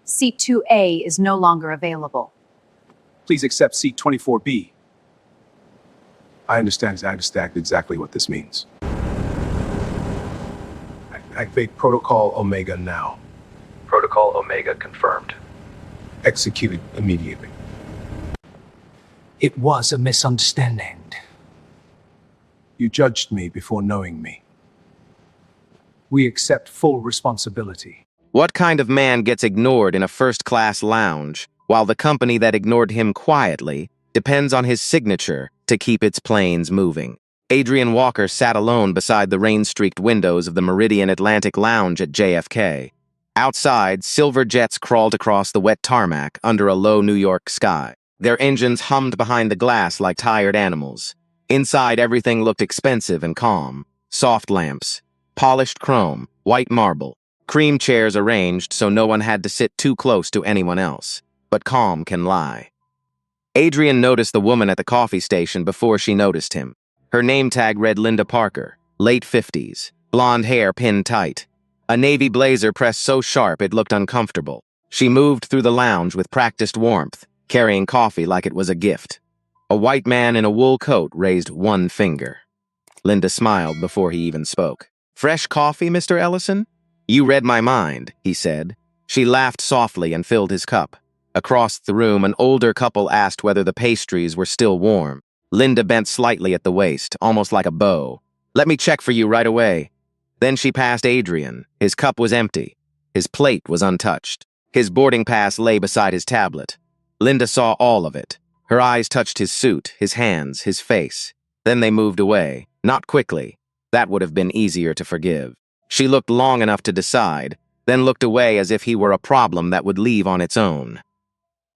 Seat 2A is no longer available. Please accept seat 24B. I understand exactly what this means. Activate Protocol Omega now. Protocol Omega confirmed. Executed immediately. It was a misunderstanding. You judged me before knowing me. We accept full responsibility. What kind of man gets ignored in a first-class lounge, while the company that ignored him quietly depends on his signature to keep its planes moving? Adrian Walker sat alone beside the rain-streaked windows of the Meridian Atlantic Lounge at JFK. Outside, silver jets crawled across the wet tarmac under a low New York sky. Their engines hummed behind the glass like tired animals. Inside, everything looked expensive and calm. Soft lamps, polished chrome, white marble, cream chairs arranged so no one had to sit too close to anyone else. But calm can lie. Adrian noticed the woman at the coffee station before she noticed him. Her name tag read Linda Parker, late 50s, blonde hair pinned tight. A navy blazer pressed so sharp it looked uncomfortable. She moved through the lounge with practiced warmth, carrying coffee like it was a gift. A white man in a wool coat raised one finger. Linda smiled before he even spoke. "Fresh coffee, Mr. Ellison?" "You read my mind," he said. She laughed softly and filled his cup. Across the room, an older couple asked whether the pastries were still warm. Linda bent slightly at the waist, almost like a bow. "Let me check for you right away." Then she passed Adrian. His cup was empty. His plate was untouched. His boarding pass lay beside his tablet. Linda saw all of it. Her eyes touched his suit, his hands, his face. Then they moved away. Not quickly. That would have been easier to forgive. She looked long enough to decide, then looked away as if he were a problem that would leave on its own.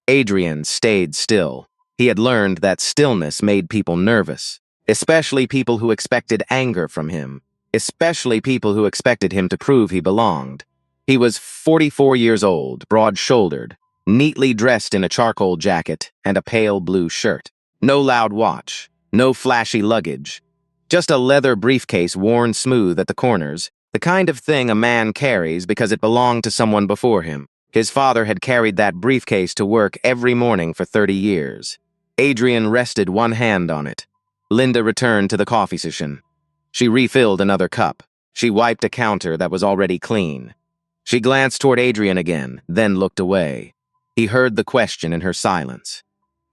Adrian stayed still. He had learned that stillness made people nervous, especially people who expected anger from him, especially people who expected him to prove he belonged. He was 44 years old, broad-shouldered, neatly dressed in a charcoal jacket and a pale blue shirt. No loud watch, no flashy luggage, just a leather briefcase worn smooth at the corners, the kind of thing a man carries because it belonged to someone before him. His father had carried that briefcase to work every morning for 30 years. Adrian rested one hand on it. Linda returned to the coffee station. She refilled another cup. She wiped a counter that was already clean. She glanced toward Adrian again, then looked away. He heard the question in her silence.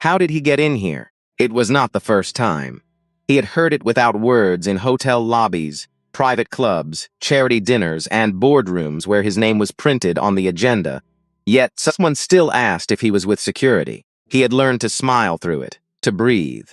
How did he get in here? It was not the first time. He had heard it without words in hotel lobbies, private clubs, charity dinners, and boardrooms where his name was printed on the agenda. Yet someone still asked if he was with security. He had learned to smile through it, to breathe,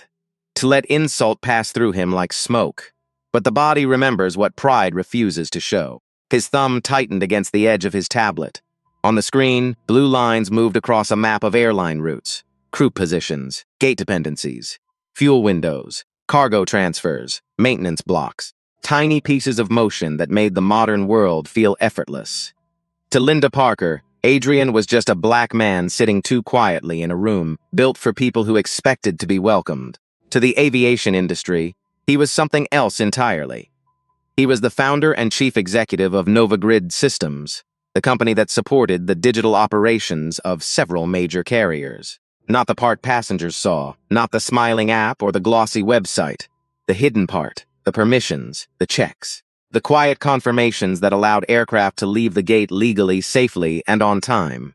to let insult pass through him like smoke. But the body remembers what pride refuses to show. His thumb tightened against the edge of his tablet. On the screen, blue lines moved across a map of airline routes, crew positions, gate dependencies, fuel windows, cargo transfers, maintenance blocks, tiny pieces of motion that made the modern world feel effortless. To Linda Parker, Adrian was just a black man sitting too quietly in a room built for people who expected to be welcomed. To the aviation industry, he was something else entirely. He was the founder and chief executive of Novagrid Systems, the company that supported the digital operations of several major carriers. Not the part passengers saw, not the smiling app or the glossy website. The hidden part, the permissions, the checks. The quiet confirmations that allowed aircraft to leave the gate legally, safely, and on time.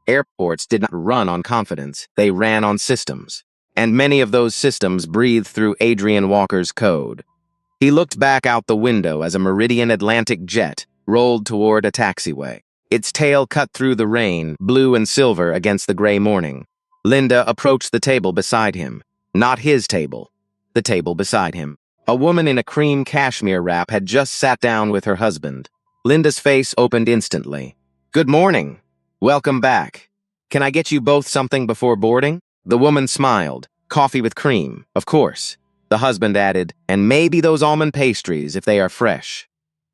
Airports did not run on confidence, they ran on systems. And many of those systems breathed through Adrian Walker's code. He looked back out the window as a Meridian Atlantic jet rolled toward a taxiway. Its tail cut through the rain, blue and silver against the gray morning. Linda approached the table beside him. Not his table, the table beside him. A woman in a cream cashmere wrap had just sat down with her husband. Linda's face opened instantly. "Good morning. Welcome back. Can I get you both something before boarding?" The woman smiled. "Coffee with cream, of course." The husband added, "And maybe those almond pastries if they are fresh."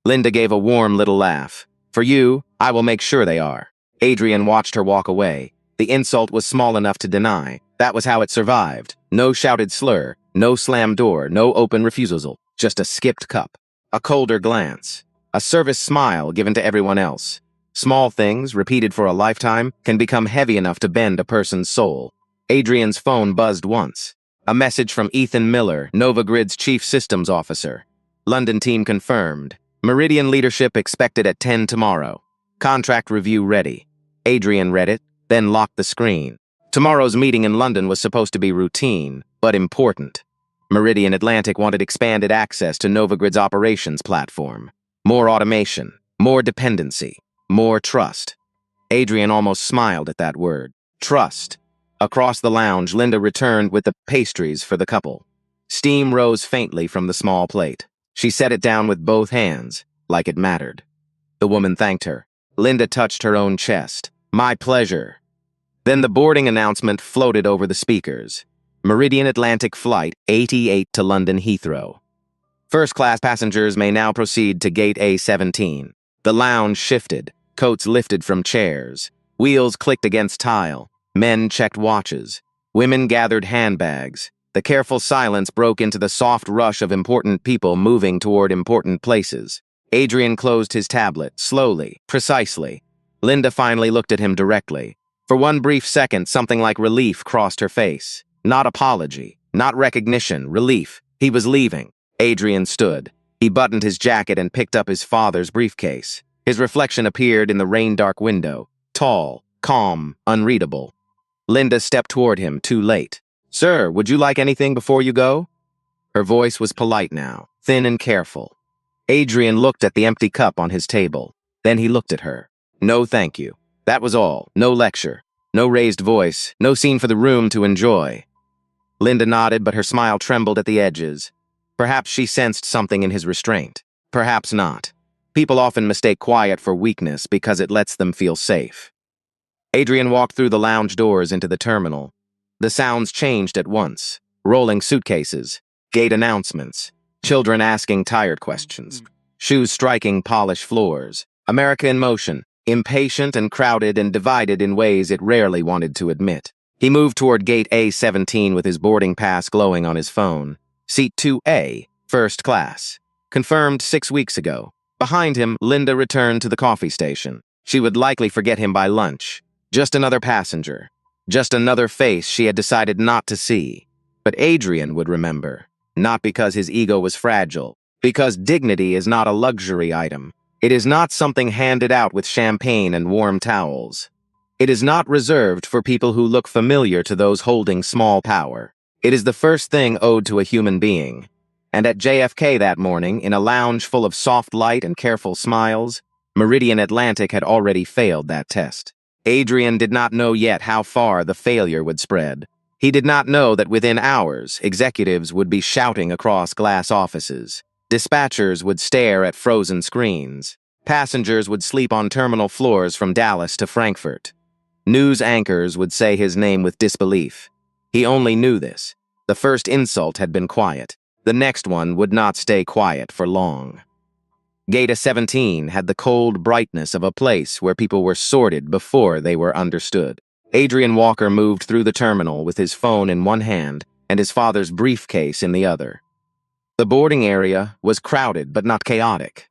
Linda gave a warm little laugh. "For you, I will make sure they are." Adrian watched her walk away. The insult was small enough to deny. That was how it survived. No shouted slur, no slammed door, no open refusal, just a skipped cup. A colder glance. A service smile given to everyone else. Small things, repeated for a lifetime, can become heavy enough to bend a person's soul. Adrian's phone buzzed once. A message from Ethan Miller, Novagrid's chief systems officer. London team confirmed. Meridian leadership expected at 10 tomorrow. Contract review ready. Adrian read it, then locked the screen. Tomorrow's meeting in London was supposed to be routine, but important. Meridian Atlantic wanted expanded access to Novagrid's operations platform. More automation, more dependency, more trust. Adrian almost smiled at that word. Trust. Across the lounge, Linda returned with the pastries for the couple. Steam rose faintly from the small plate. She set it down with both hands, like it mattered. The woman thanked her. Linda touched her own chest. My pleasure. Then the boarding announcement floated over the speakers. Meridian Atlantic Flight 88 to London Heathrow. First-class passengers may now proceed to Gate A17. The lounge shifted, coats lifted from chairs. Wheels clicked against tile. Men checked watches. Women gathered handbags. The careful silence broke into the soft rush of important people moving toward important places. Adrian closed his tablet, slowly, precisely. Linda finally looked at him directly. For one brief second, something like relief crossed her face. Not apology, not recognition, relief. He was leaving. Adrian stood. He buttoned his jacket and picked up his father's briefcase. His reflection appeared in the rain-dark window. Tall, calm, unreadable. Linda stepped toward him, too late. Sir, would you like anything before you go? Her voice was polite now, thin and careful. Adrian looked at the empty cup on his table. Then he looked at her. No, thank you. That was all. No lecture. No raised voice. No scene for the room to enjoy. Linda nodded, but her smile trembled at the edges. Perhaps she sensed something in his restraint. Perhaps not. People often mistake quiet for weakness because it lets them feel safe. Adrian walked through the lounge doors into the terminal. The sounds changed at once. Rolling suitcases, gate announcements, children asking tired questions, shoes striking polished floors. America in motion, impatient and crowded and divided in ways it rarely wanted to admit. He moved toward Gate A17 with his boarding pass glowing on his phone. Seat 2A, first class. Confirmed 6 weeks ago. Behind him, Linda returned to the coffee station. She would likely forget him by lunch. Just another passenger. Just another face she had decided not to see. But Adrian would remember. Not because his ego was fragile. Because dignity is not a luxury item. It is not something handed out with champagne and warm towels. It is not reserved for people who look familiar to those holding small power. It is the first thing owed to a human being. And at JFK that morning, in a lounge full of soft light and careful smiles, Meridian Atlantic had already failed that test. Adrian did not know yet how far the failure would spread. He did not know that within hours, executives would be shouting across glass offices. Dispatchers would stare at frozen screens. Passengers would sleep on terminal floors from Dallas to Frankfurt. News anchors would say his name with disbelief. He only knew this. The first insult had been quiet. The next one would not stay quiet for long. Gate A17 had the cold brightness of a place where people were sorted before they were understood. Adrian Walker moved through the terminal with his phone in one hand and his father's briefcase in the other. The boarding area was crowded but not chaotic.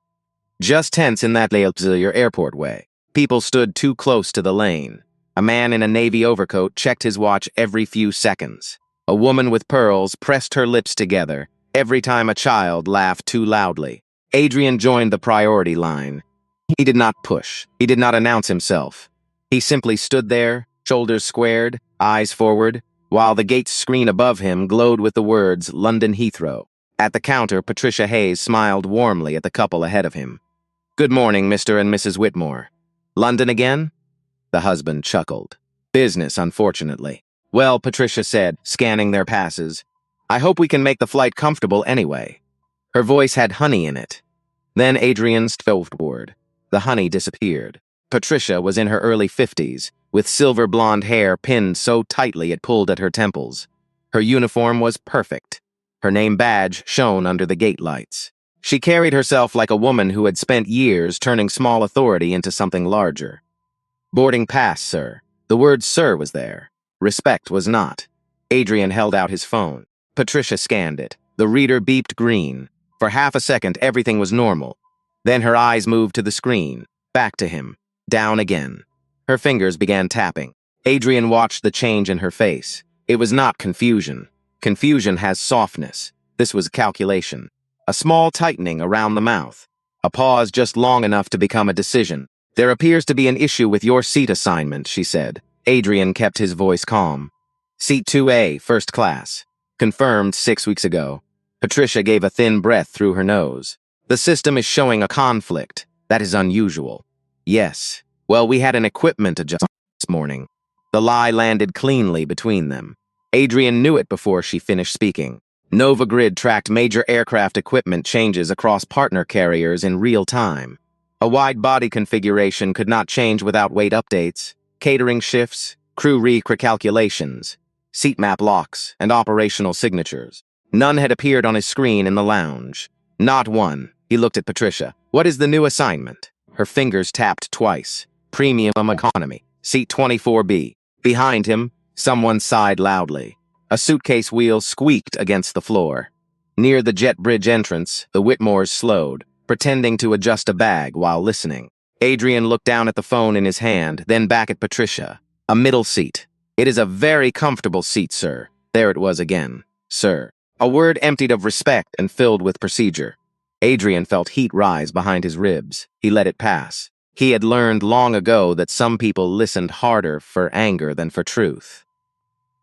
Just tense in that Leipziger airport way. People stood too close to the lane. A man in a navy overcoat checked his watch every few seconds. A woman with pearls pressed her lips together every time a child laughed too loudly. Adrian joined the priority line. He did not push. He did not announce himself. He simply stood there, shoulders squared, eyes forward, while the gate's screen above him glowed with the words London Heathrow. At the counter, Patricia Hayes smiled warmly at the couple ahead of him. Good morning, Mr. and Mrs. Whitmore. London again? The husband chuckled. Business, unfortunately. Well, Patricia said, scanning their passes. I hope we can make the flight comfortable anyway. Her voice had honey in it. Then Adrian strode forward. The honey disappeared. Patricia was in her early 50s, with silver blonde hair pinned so tightly it pulled at her temples. Her uniform was perfect. Her name badge shone under the gate lights. She carried herself like a woman who had spent years turning small authority into something larger. Boarding pass, sir. The word sir was there. Respect was not. Adrian held out his phone. Patricia scanned it. The reader beeped green. For half a second, everything was normal. Then her eyes moved to the screen, back to him. down again. Her fingers began tapping. Adrian watched the change in her face. It was not confusion. Confusion has softness. This was calculation. A small tightening around the mouth. A pause just long enough to become a decision. There appears to be an issue with your seat assignment, she said. Adrian kept his voice calm. Seat 2A, first class. Confirmed 6 weeks ago. Patricia gave a thin breath through her nose. The system is showing a conflict. That is unusual. Yes. Well, we had an equipment adjustment this morning. The lie landed cleanly between them. Adrian knew it before she finished speaking. Nova Grid tracked major aircraft equipment changes across partner carriers in real time. A wide-body configuration could not change without weight updates, catering shifts, crew recalculations, seat map locks, and operational signatures. None had appeared on his screen in the lounge. Not one. He looked at Patricia. What is the new assignment? Her fingers tapped twice. Premium economy. Seat 24B. Behind him, someone sighed loudly. A suitcase wheel squeaked against the floor. Near the jet bridge entrance, the Whitmores slowed, pretending to adjust a bag while listening. Adrian looked down at the phone in his hand, then back at Patricia. A middle seat. It is a very comfortable seat, sir. There it was again. Sir. A word emptied of respect and filled with procedure. Adrian felt heat rise behind his ribs. He let it pass. He had learned long ago that some people listened harder for anger than for truth.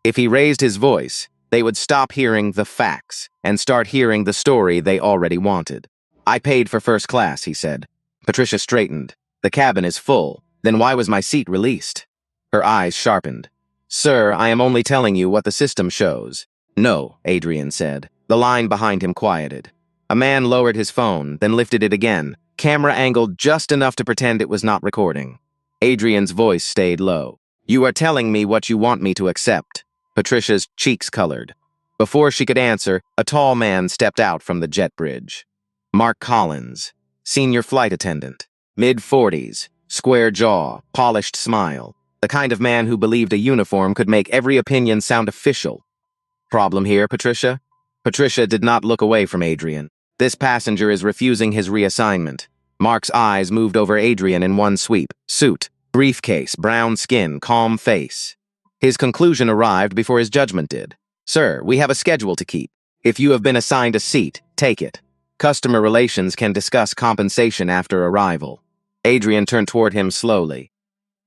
If he raised his voice, they would stop hearing the facts and start hearing the story they already wanted. I paid for first class, he said. Patricia straightened. The cabin is full. Then why was my seat released? Her eyes sharpened. Sir, I am only telling you what the system shows. No, Adrian said. The line behind him quieted. A man lowered his phone, then lifted it again, camera angled just enough to pretend it was not recording. Adrian's voice stayed low. You are telling me what you want me to accept. Patricia's cheeks colored. Before she could answer, a tall man stepped out from the jet bridge. Mark Collins, senior flight attendant, mid-40s, square jaw, polished smile, the kind of man who believed a uniform could make every opinion sound official. Problem here, Patricia? Patricia did not look away from Adrian. This passenger is refusing his reassignment. Mark's eyes moved over Adrian in one sweep. Suit, briefcase, brown skin, calm face. His conclusion arrived before his judgment did. Sir, we have a schedule to keep. If you have been assigned a seat, take it. Customer relations can discuss compensation after arrival. Adrian turned toward him slowly.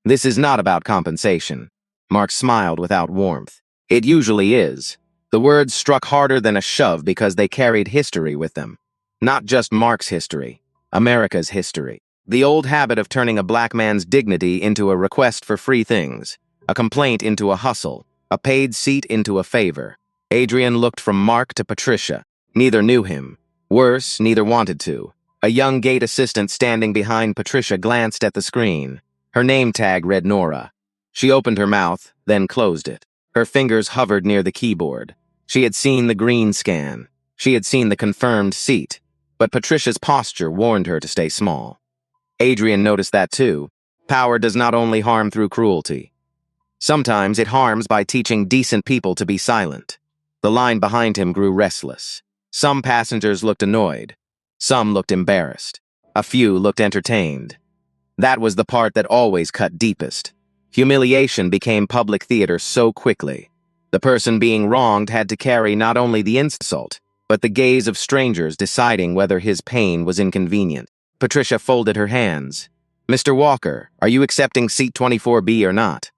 This is not about compensation. Mark smiled without warmth. It usually is. The words struck harder than a shove because they carried history with them. Not just Mark's history, America's history. The old habit of turning a black man's dignity into a request for free things, a complaint into a hustle, a paid seat into a favor. Adrian looked from Mark to Patricia. Neither knew him. Worse, neither wanted to. A young gate assistant standing behind Patricia glanced at the screen. Her name tag read Nora. She opened her mouth, then closed it. Her fingers hovered near the keyboard. She had seen the green scan. She had seen the confirmed seat. But Patricia's posture warned her to stay small. Adrian noticed that too. Power does not only harm through cruelty. Sometimes it harms by teaching decent people to be silent. The line behind him grew restless. Some passengers looked annoyed. Some looked embarrassed. A few looked entertained. That was the part that always cut deepest. Humiliation became public theater so quickly. The person being wronged had to carry not only the insult, but the gaze of strangers deciding whether his pain was inconvenient. Patricia folded her hands. Mr. Walker, are you accepting seat 24B or not?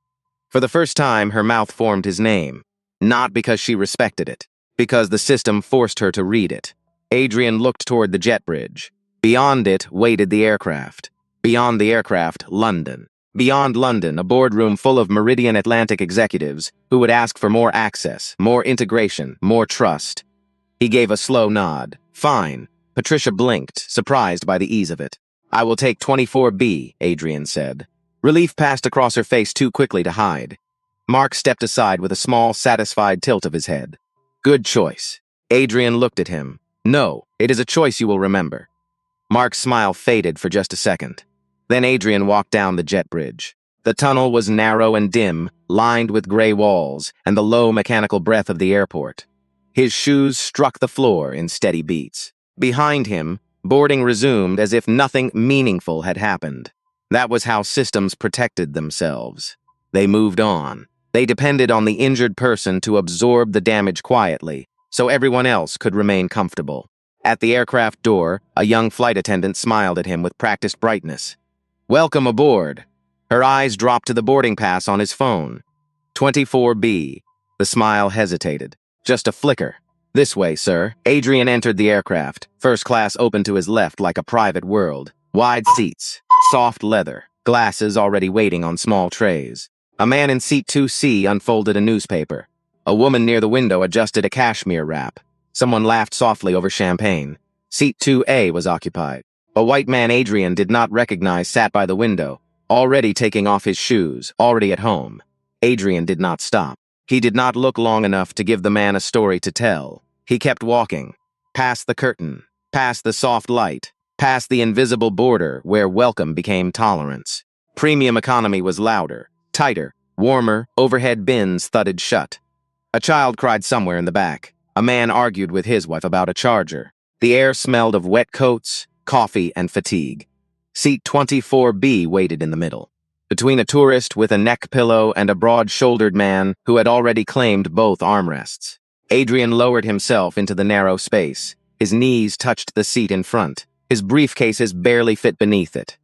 For the first time, her mouth formed his name. Not because she respected it, because the system forced her to read it. Adrian looked toward the jet bridge. Beyond it waited the aircraft. Beyond the aircraft, London. Beyond London, a boardroom full of Meridian Atlantic executives who would ask for more access, more integration, more trust. He gave a slow nod. Fine. Patricia blinked, surprised by the ease of it. I will take 24B, Adrian said. Relief passed across her face too quickly to hide. Mark stepped aside with a small, satisfied tilt of his head. Good choice. Adrian looked at him. No, it is a choice you will remember. Mark's smile faded for just a second. Then Adrian walked down the jet bridge. The tunnel was narrow and dim, lined with gray walls and the low mechanical breath of the airport. His shoes struck the floor in steady beats. Behind him, boarding resumed as if nothing meaningful had happened. That was how systems protected themselves. They moved on. They depended on the injured person to absorb the damage quietly, so everyone else could remain comfortable. At the aircraft door, a young flight attendant smiled at him with practiced brightness. "Welcome aboard." Her eyes dropped to the boarding pass on his phone. 24B. The smile hesitated. Just a flicker. "This way, sir." Adrian entered the aircraft. First class open to his left like a private world. Wide seats, soft leather, glasses already waiting on small trays. A man in seat 2C unfolded a newspaper. A woman near the window adjusted a cashmere wrap. Someone laughed softly over champagne. Seat 2A was occupied. A white man Adrian did not recognize sat by the window, already taking off his shoes, already at home. Adrian did not stop. He did not look long enough to give the man a story to tell. He kept walking, past the curtain, past the soft light, past the invisible border where welcome became tolerance. Premium economy was louder, tighter, warmer, overhead bins thudded shut. A child cried somewhere in the back. A man argued with his wife about a charger. The air smelled of wet coats, coffee, and fatigue. Seat 24B waited in the middle, between a tourist with a neck pillow and a broad-shouldered man who had already claimed both armrests. Adrian lowered himself into the narrow space. His knees touched the seat in front. His briefcases barely fit beneath it.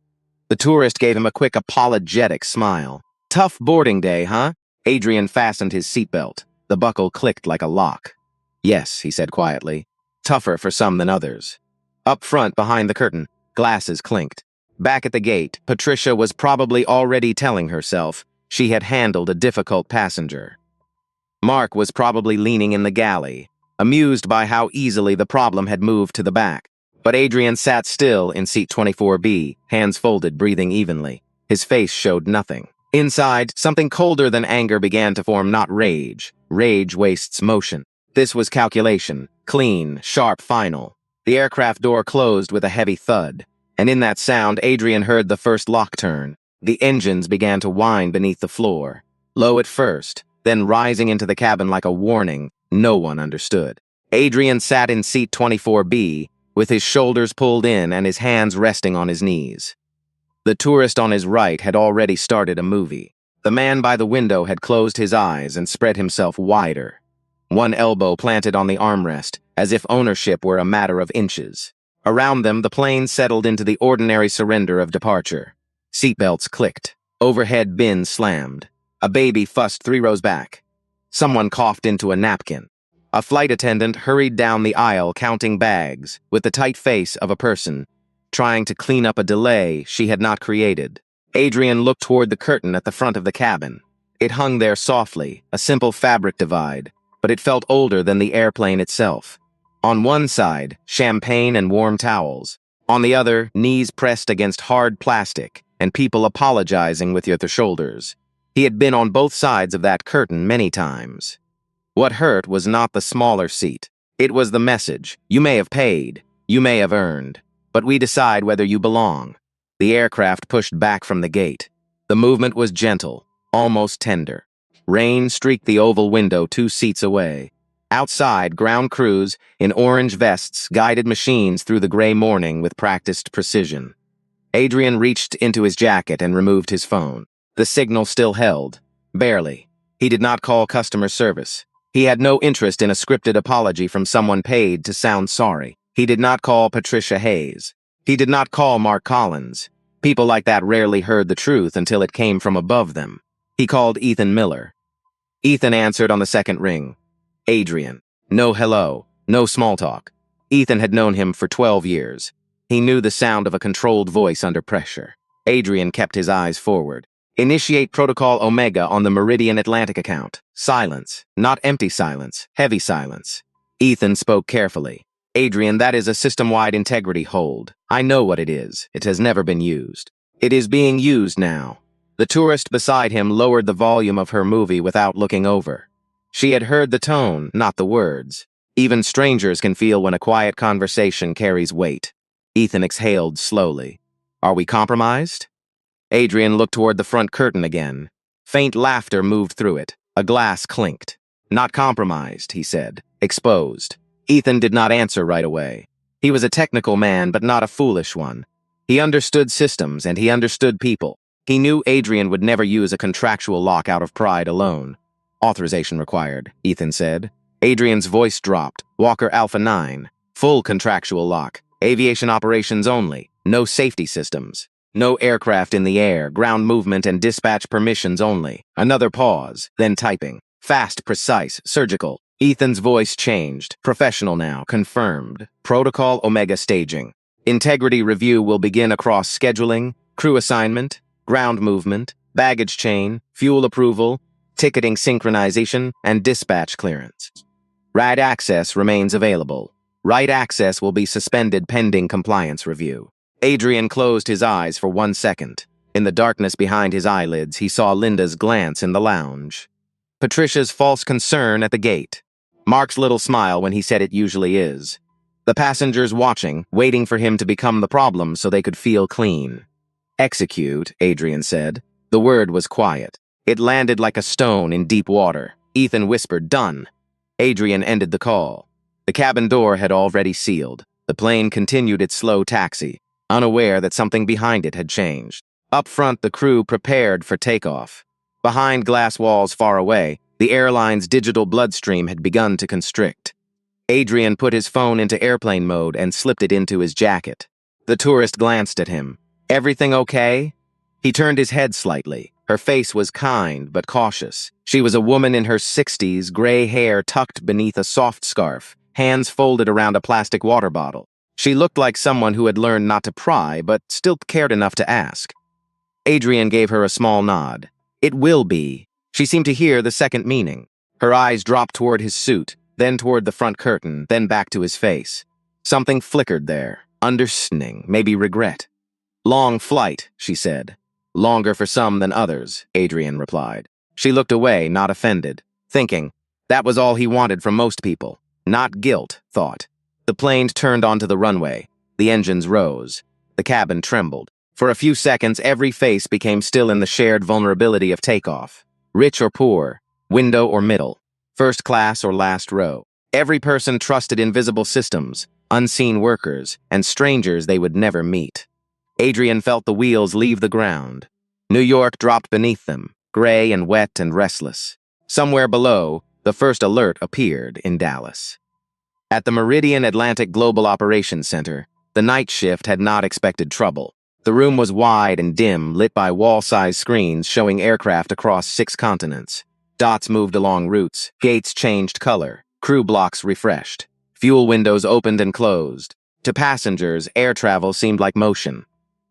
The tourist gave him a quick apologetic smile. "Tough boarding day, huh?" Adrian fastened his seatbelt. The buckle clicked like a lock. "Yes," he said quietly. "Tougher for some than others." Up front, behind the curtain, glasses clinked. Back at the gate, Patricia was probably already telling herself she had handled a difficult passenger. Mark was probably leaning in the galley, amused by how easily the problem had moved to the back. But Adrian sat still in seat 24B, hands folded, breathing evenly. His face showed nothing. Inside, something colder than anger began to form, not rage. Rage wastes motion. This was calculation, clean, sharp, final. The aircraft door closed with a heavy thud, and in that sound, Adrian heard the first lock turn. The engines began to whine beneath the floor, low at first, then rising into the cabin like a warning. No one understood. Adrian sat in seat 24B, with his shoulders pulled in and his hands resting on his knees. The tourist on his right had already started a movie. The man by the window had closed his eyes and spread himself wider, one elbow planted on the armrest, as if ownership were a matter of inches. Around them, the plane settled into the ordinary surrender of departure. Seatbelts clicked. Overhead bins slammed. A baby fussed 3 rows back. Someone coughed into a napkin. A flight attendant hurried down the aisle counting bags, with the tight face of a person trying to clean up a delay she had not created. Adrian looked toward the curtain at the front of the cabin. It hung there softly, a simple fabric divide, but it felt older than the airplane itself. On one side, champagne and warm towels. On the other, knees pressed against hard plastic, and people apologizing with their shoulders. He had been on both sides of that curtain many times. What hurt was not the smaller seat. It was the message. You may have paid, you may have earned, but we decide whether you belong. The aircraft pushed back from the gate. The movement was gentle, almost tender. Rain streaked the oval window 2 seats away. Outside, ground crews, in orange vests, guided machines through the gray morning with practiced precision. Adrian reached into his jacket and removed his phone. The signal still held. Barely. He did not call customer service. He had no interest in a scripted apology from someone paid to sound sorry. He did not call Patricia Hayes. He did not call Mark Collins. People like that rarely heard the truth until it came from above them. He called Ethan Miller. Ethan answered on the second ring. Adrian. No hello, no small talk. Ethan had known him for 12 years. He knew the sound of a controlled voice under pressure. Adrian kept his eyes forward. Initiate Protocol Omega on the Meridian Atlantic account. Silence. Not empty silence, heavy silence. Ethan spoke carefully. Adrian, that is a system-wide integrity hold. I know what it is. It has never been used. It is being used now. The tourist beside him lowered the volume of her movie without looking over. She had heard the tone, not the words. Even strangers can feel when a quiet conversation carries weight. Ethan exhaled slowly. Are we compromised? Adrian looked toward the front curtain again. Faint laughter moved through it. A glass clinked. Not compromised, he said. Exposed. Ethan did not answer right away. He was a technical man, but not a foolish one. He understood systems and he understood people. He knew Adrian would never use a contractual lock out of pride alone. Authorization required, Ethan said. Adrian's voice dropped. Walker Alpha 9. Full contractual lock. Aviation operations only. No safety systems. No aircraft in the air. Ground movement and dispatch permissions only. Another pause, then typing. Fast, precise, surgical. Ethan's voice changed. Professional now. Confirmed. Protocol Omega staging. Integrity review will begin across scheduling, crew assignment, ground movement, baggage chain, fuel approval, ticketing synchronization, and dispatch clearance. Right access remains available. Right access will be suspended pending compliance review. Adrian closed his eyes for 1 second. In the darkness behind his eyelids, he saw Linda's glance in the lounge. Patricia's false concern at the gate. Mark's little smile when he said it usually is. The passengers watching, waiting for him to become the problem so they could feel clean. Execute, Adrian said. The word was quiet. It landed like a stone in deep water. Ethan whispered, "Done." Adrian ended the call. The cabin door had already sealed. The plane continued its slow taxi, unaware that something behind it had changed. Up front, the crew prepared for takeoff. Behind glass walls far away, the airline's digital bloodstream had begun to constrict. Adrian put his phone into airplane mode and slipped it into his jacket. The tourist glanced at him. "Everything okay?" He turned his head slightly. Her face was kind but cautious. She was a woman in her 60s, gray hair tucked beneath a soft scarf, hands folded around a plastic water bottle. She looked like someone who had learned not to pry but still cared enough to ask. Adrian gave her a small nod. "It will be." She seemed to hear the second meaning. Her eyes dropped toward his suit, then toward the front curtain, then back to his face. Something flickered there. Understanding, maybe regret. "Long flight," she said. "Longer for some than others," Adrian replied. She looked away, not offended, thinking, that was all he wanted from most people. Not guilt, thought. The plane turned onto the runway. The engines rose. The cabin trembled. For a few seconds, every face became still in the shared vulnerability of takeoff. Rich or poor, window or middle, first class or last row. Every person trusted invisible systems, unseen workers, and strangers they would never meet. Adrian felt the wheels leave the ground. New York dropped beneath them, gray and wet and restless. Somewhere below, the first alert appeared in Dallas. At the Meridian Atlantic Global Operations Center, the night shift had not expected trouble. The room was wide and dim, lit by wall-sized screens showing aircraft across 6 continents. Dots moved along routes, gates changed color, crew blocks refreshed. Fuel windows opened and closed. To passengers, air travel seemed like motion.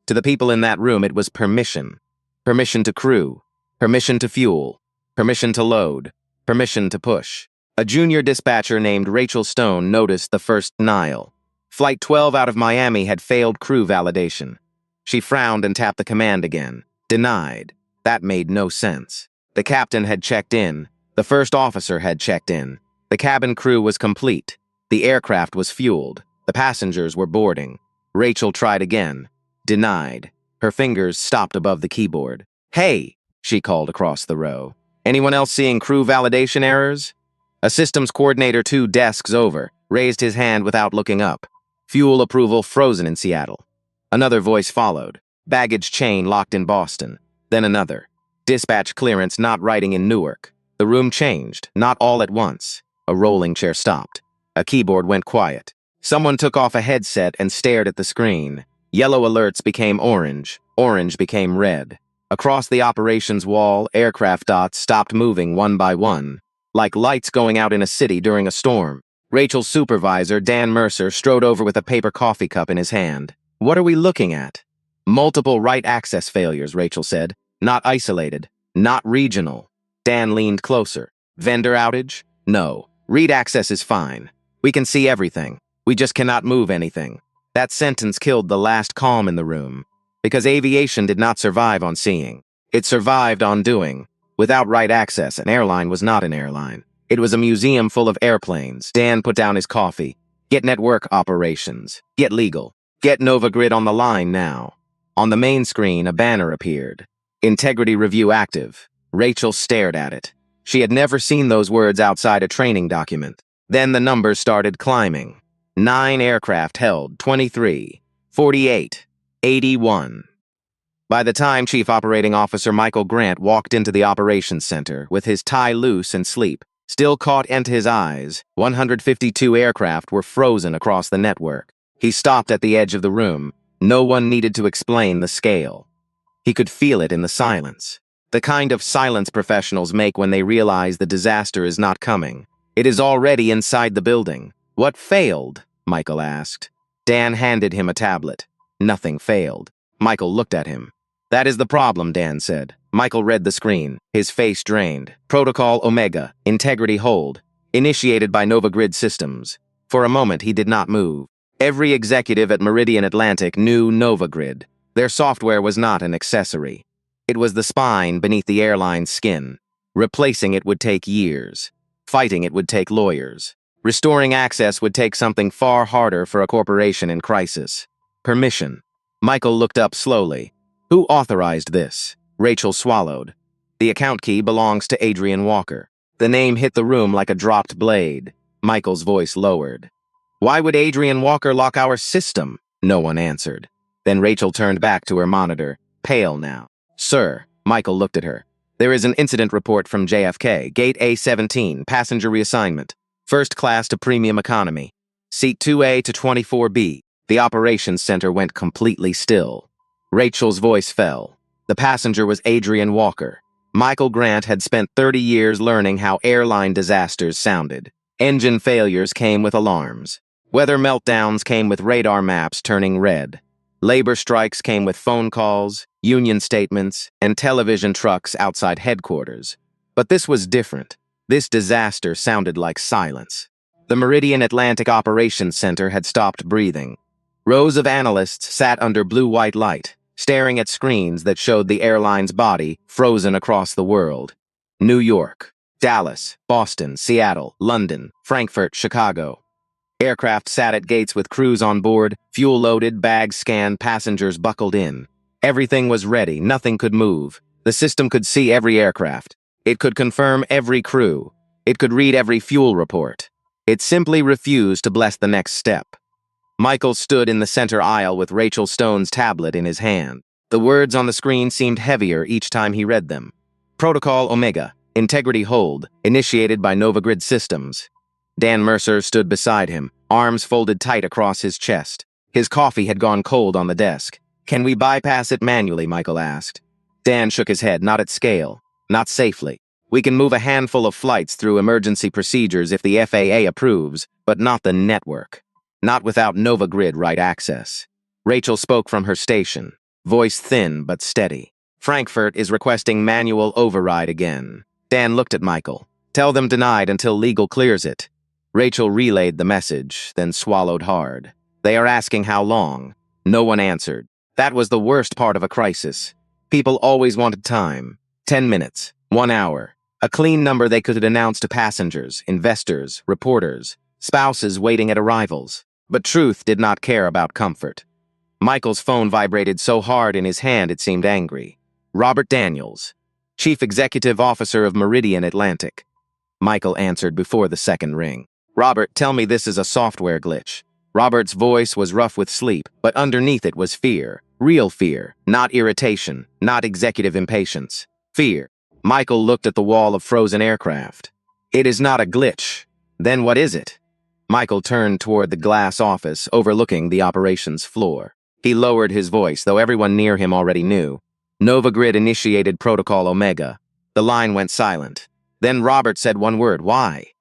To the people in that room, it was permission. Permission to crew. Permission to fuel. Permission to load. Permission to push. A junior dispatcher named Rachel Stone noticed the first Nile. Flight 12 out of Miami had failed crew validation. She frowned and tapped the command again. Denied. That made no sense. The captain had checked in. The first officer had checked in. The cabin crew was complete. The aircraft was fueled. The passengers were boarding. Rachel tried again. Denied. Her fingers stopped above the keyboard. "Hey," she called across the row. "Anyone else seeing crew validation errors?" A systems coordinator 2 desks over raised his hand without looking up. Fuel approval frozen in Seattle. Another voice followed. Baggage chain locked in Boston. Then another. Dispatch clearance not writing in Newark. The room changed, not all at once. A rolling chair stopped. A keyboard went quiet. Someone took off a headset and stared at the screen. Yellow alerts became orange. Orange became red. Across the operations wall, aircraft dots stopped moving one by one, like lights going out in a city during a storm. Rachel's supervisor, Dan Mercer, strode over with a paper coffee cup in his hand. "What are we looking at?" "Multiple right access failures," Rachel said. "Not isolated. Not regional." Dan leaned closer. "Vendor outage?" "No. Read access is fine. We can see everything. We just cannot move anything." That sentence killed the last calm in the room. Because aviation did not survive on seeing. It survived on doing. Without right access, an airline was not an airline. It was a museum full of airplanes. Dan put down his coffee. "Get network operations. Get legal. Get NovaGrid on the line now." On the main screen, a banner appeared. Integrity review active. Rachel stared at it. She had never seen those words outside a training document. Then the numbers started climbing. 9 aircraft held, 23, 48. 81. By the time Chief Operating Officer Michael Grant walked into the operations center with his tie loose and sleep still caught into his eyes, 152 aircraft were frozen across the network. He stopped at the edge of the room. No one needed to explain the scale. He could feel it in the silence. The kind of silence professionals make when they realize the disaster is not coming. It is already inside the building. What failed? Michael asked. Dan handed him a tablet. Nothing failed. Michael looked at him. That is the problem, Dan said. Michael read the screen, his face drained. Protocol Omega, integrity hold, initiated by Nova Grid Systems. For a moment, he did not move. Every executive at Meridian Atlantic knew Nova Grid. Their software was not an accessory. It was the spine beneath the airline's skin. Replacing it would take years. Fighting it would take lawyers. Restoring access would take something far harder for a corporation in crisis. Permission. Michael looked up slowly. Who authorized this? Rachel swallowed. The account key belongs to Adrian Walker. The name hit the room like a dropped blade. Michael's voice lowered. Why would Adrian Walker lock our system? No one answered. Then Rachel turned back to her monitor, pale now. Sir, Michael looked at her. There is an incident report from JFK, Gate A17, passenger reassignment. First class to premium economy. Seat 2A to 24B. The operations center went completely still. Rachel's voice fell. The passenger was Adrian Walker. Michael Grant had spent 30 years learning how airline disasters sounded. Engine failures came with alarms. Weather meltdowns came with radar maps turning red. Labor strikes came with phone calls, union statements, and television trucks outside headquarters. But this was different. This disaster sounded like silence. The Meridian Atlantic Operations Center had stopped breathing. Rows of analysts sat under blue-white light, staring at screens that showed the airline's body frozen across the world. New York, Dallas, Boston, Seattle, London, Frankfurt, Chicago. Aircraft sat at gates with crews on board, fuel loaded, bags scanned, passengers buckled in. Everything was ready, nothing could move. The system could see every aircraft. It could confirm every crew. It could read every fuel report. It simply refused to bless the next step. Michael stood in the center aisle with Rachel Stone's tablet in his hand. The words on the screen seemed heavier each time he read them. Protocol Omega, integrity hold, initiated by Nova Grid Systems. Dan Mercer stood beside him, arms folded tight across his chest. His coffee had gone cold on the desk. Can we bypass it manually, Michael asked. Dan shook his head, not at scale, not safely. We can move a handful of flights through emergency procedures if the FAA approves, but not the network. Not without Nova Grid right access. Rachel spoke from her station, voice thin but steady. Frankfurt is requesting manual override again. Dan looked at Michael. Tell them denied until legal clears it. Rachel relayed the message, then swallowed hard. They are asking how long. No one answered. That was the worst part of a crisis. People always wanted time. 10 minutes, 1 hour. A clean number they could announce to passengers, investors, reporters, spouses waiting at arrivals. But truth did not care about comfort. Michael's phone vibrated so hard in his hand it seemed angry. Robert Daniels, Chief Executive Officer of Meridian Atlantic. Michael answered before the second ring. Robert, tell me this is a software glitch. Robert's voice was rough with sleep, but underneath it was fear. Real fear, not irritation, not executive impatience. Fear. Michael looked at the wall of frozen aircraft. It is not a glitch. Then what is it? Michael turned toward the glass office overlooking the operations floor. He lowered his voice, though everyone near him already knew. Nova Grid initiated Protocol Omega. The line went silent. Then Robert said one word, why?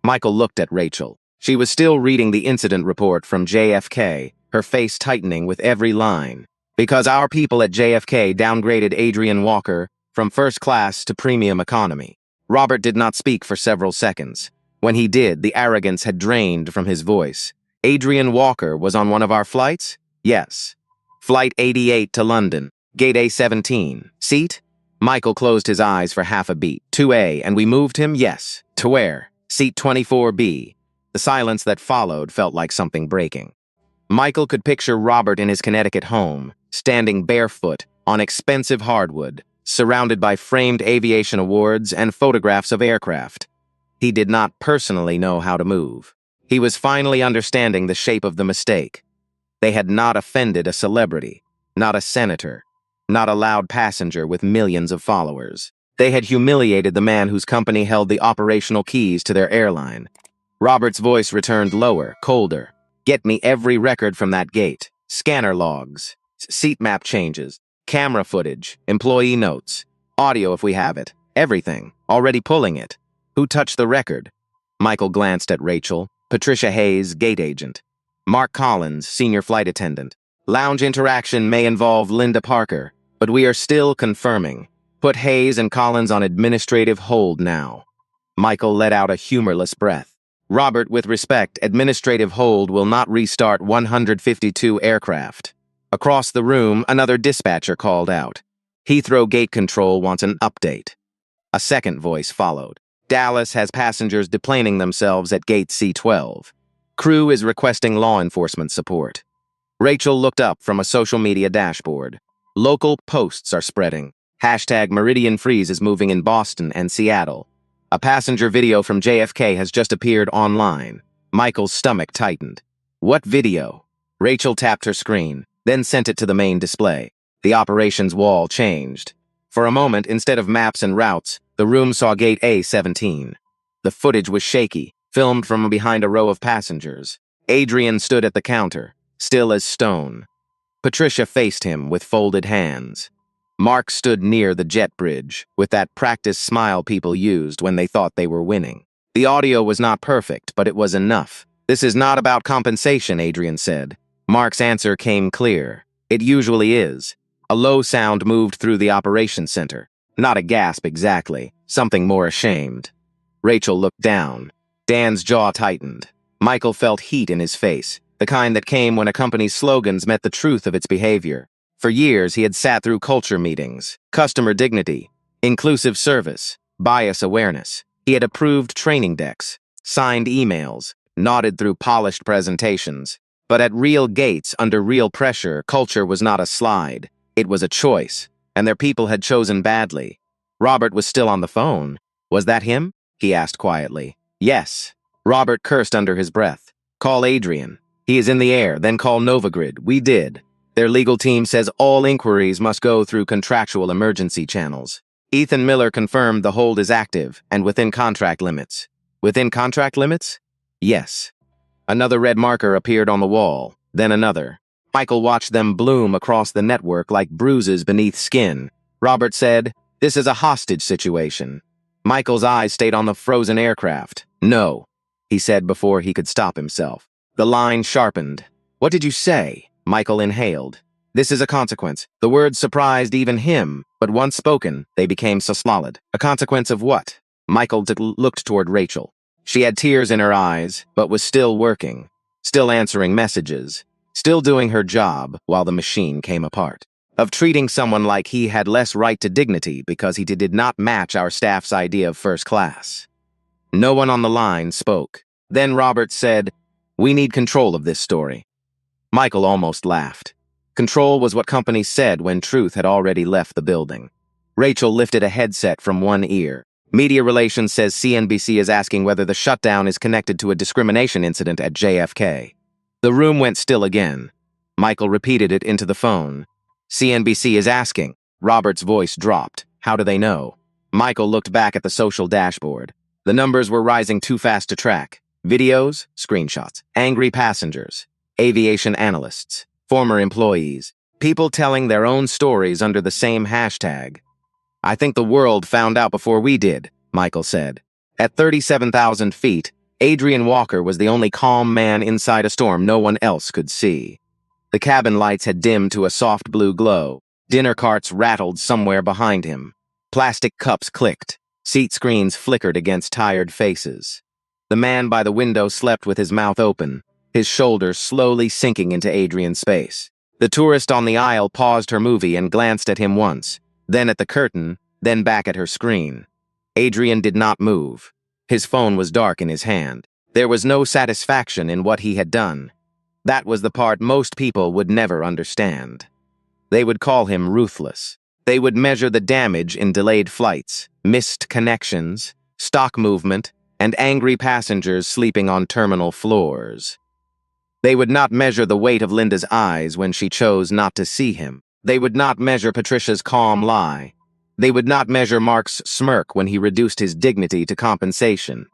Michael looked at Rachel. She was still reading the incident report from JFK, her face tightening with every line. Because our people at JFK downgraded Adrian Walker from first class to premium economy. Robert did not speak for several seconds. When he did, the arrogance had drained from his voice. Adrian Walker was on one of our flights? Yes. Flight 88 to London. Gate A17. Seat? Michael closed his eyes for half a beat. 2A, and we moved him? Yes. To where? Seat 24B. The silence that followed felt like something breaking. Michael could picture Robert in his Connecticut home, standing barefoot on expensive hardwood, surrounded by framed aviation awards and photographs of aircraft. He did not personally know how to move. He was finally understanding the shape of the mistake. They had not offended a celebrity. not a senator, not a loud passenger with millions of followers. They had humiliated the man whose company held the operational keys to their airline. Robert's voice returned lower, colder. Get me every record from that gate. Scanner logs, seat map changes, camera footage, employee notes, audio if we have it, everything. Already pulling it. Who touched the record? Michael glanced at Rachel. Patricia Hayes, gate agent. Mark Collins, senior flight attendant. Lounge interaction may involve Linda Parker, but we are still confirming. Put Hayes and Collins on administrative hold now. Michael let out a humorless breath. Robert, with respect, administrative hold will not restart 152 aircraft. Across the room, another dispatcher called out. Heathrow Gate Control wants an update. A second voice followed. Dallas has passengers deplaning themselves at gate C12. Crew is requesting law enforcement support. Rachel looked up from a social media dashboard. Local posts are spreading. Hashtag Meridian Freeze is moving in Boston and Seattle. A passenger video from JFK has just appeared online. Michael's stomach tightened. What video? Rachel tapped her screen, then sent it to the main display. The operations wall changed. For a moment, instead of maps and routes, the room saw gate A17. The footage was shaky, filmed from behind a row of passengers. Adrian stood at the counter, still as stone. Patricia faced him with folded hands. Mark stood near the jet bridge, with that practice smile people used when they thought they were winning. The audio was not perfect, but it was enough. This is not about compensation, Adrian said. Mark's answer came clear. It usually is. A low sound moved through the operations center. Not a gasp exactly, something more ashamed. Rachel looked down. Dan's jaw tightened. Michael felt heat in his face, the kind that came when a company's slogans met the truth of its behavior. For years, he had sat through culture meetings, customer dignity, inclusive service, bias awareness. He had approved training decks, signed emails, nodded through polished presentations. But at real gates, under real pressure, culture was not a slide. It was a choice, and their people had chosen badly. Robert was still on the phone. Was that him? He asked quietly. Yes. Robert cursed under his breath. Call Adrian. He is in the air, then call Novagrid. We did. Their legal team says all inquiries must go through contractual emergency channels. Ethan Miller confirmed the hold is active and within contract limits. Within contract limits? Yes. Another red marker appeared on the wall, then another. Michael watched them bloom across the network like bruises beneath skin. Robert said, "This is a hostage situation." Michael's eyes stayed on the frozen aircraft. "No," he said before he could stop himself. The line sharpened. "What did you say?" Michael inhaled. "This is a consequence." The words surprised even him, but once spoken, they became solid. A consequence of what? Michael looked toward Rachel. She had tears in her eyes, but was still working, still answering messages, still doing her job while the machine came apart. Of treating someone like he had less right to dignity because he did not match our staff's idea of first class. No one on the line spoke. Then Robert said, "We need control of this story." Michael almost laughed. Control was what companies said when truth had already left the building. Rachel lifted a headset from one ear. Media Relations says CNBC is asking whether the shutdown is connected to a discrimination incident at JFK. The room went still again. Michael repeated it into the phone. CNBC is asking. Robert's voice dropped. How do they know? Michael looked back at the social dashboard. The numbers were rising too fast to track. Videos, screenshots, angry passengers, aviation analysts, former employees, people telling their own stories under the same hashtag. "I think the world found out before we did," Michael said. At 37,000 feet, Adrian Walker was the only calm man inside a storm no one else could see. The cabin lights had dimmed to a soft blue glow. Dinner carts rattled somewhere behind him. Plastic cups clicked. Seat screens flickered against tired faces. The man by the window slept with his mouth open, his shoulders slowly sinking into Adrian's space. The tourist on the aisle paused her movie and glanced at him once, then at the curtain, then back at her screen. Adrian did not move. His phone was dark in his hand. There was no satisfaction in what he had done. That was the part most people would never understand. They would call him ruthless. They would measure the damage in delayed flights, missed connections, stock movement, and angry passengers sleeping on terminal floors. They would not measure the weight of Linda's eyes when she chose not to see him. They would not measure Patricia's calm lie. They would not measure Mark's smirk when he reduced his dignity to compensation.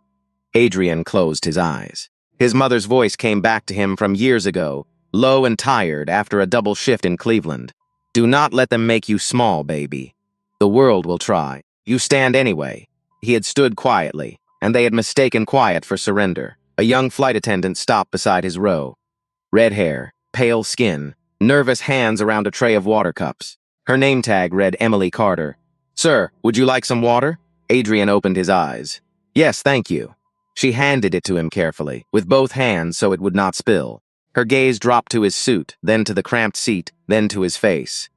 Adrian closed his eyes. His mother's voice came back to him from years ago, low and tired after a double shift in Cleveland. Do not let them make you small, baby. The world will try. You stand anyway. He had stood quietly, and they had mistaken quiet for surrender. A young flight attendant stopped beside his row. Red hair, pale skin, nervous hands around a tray of water cups. Her name tag read Emily Carter. Sir, would you like some water? Adrian opened his eyes. Yes, thank you. She handed it to him carefully, with both hands so it would not spill. Her gaze dropped to his suit, then to the cramped seat, then to his face.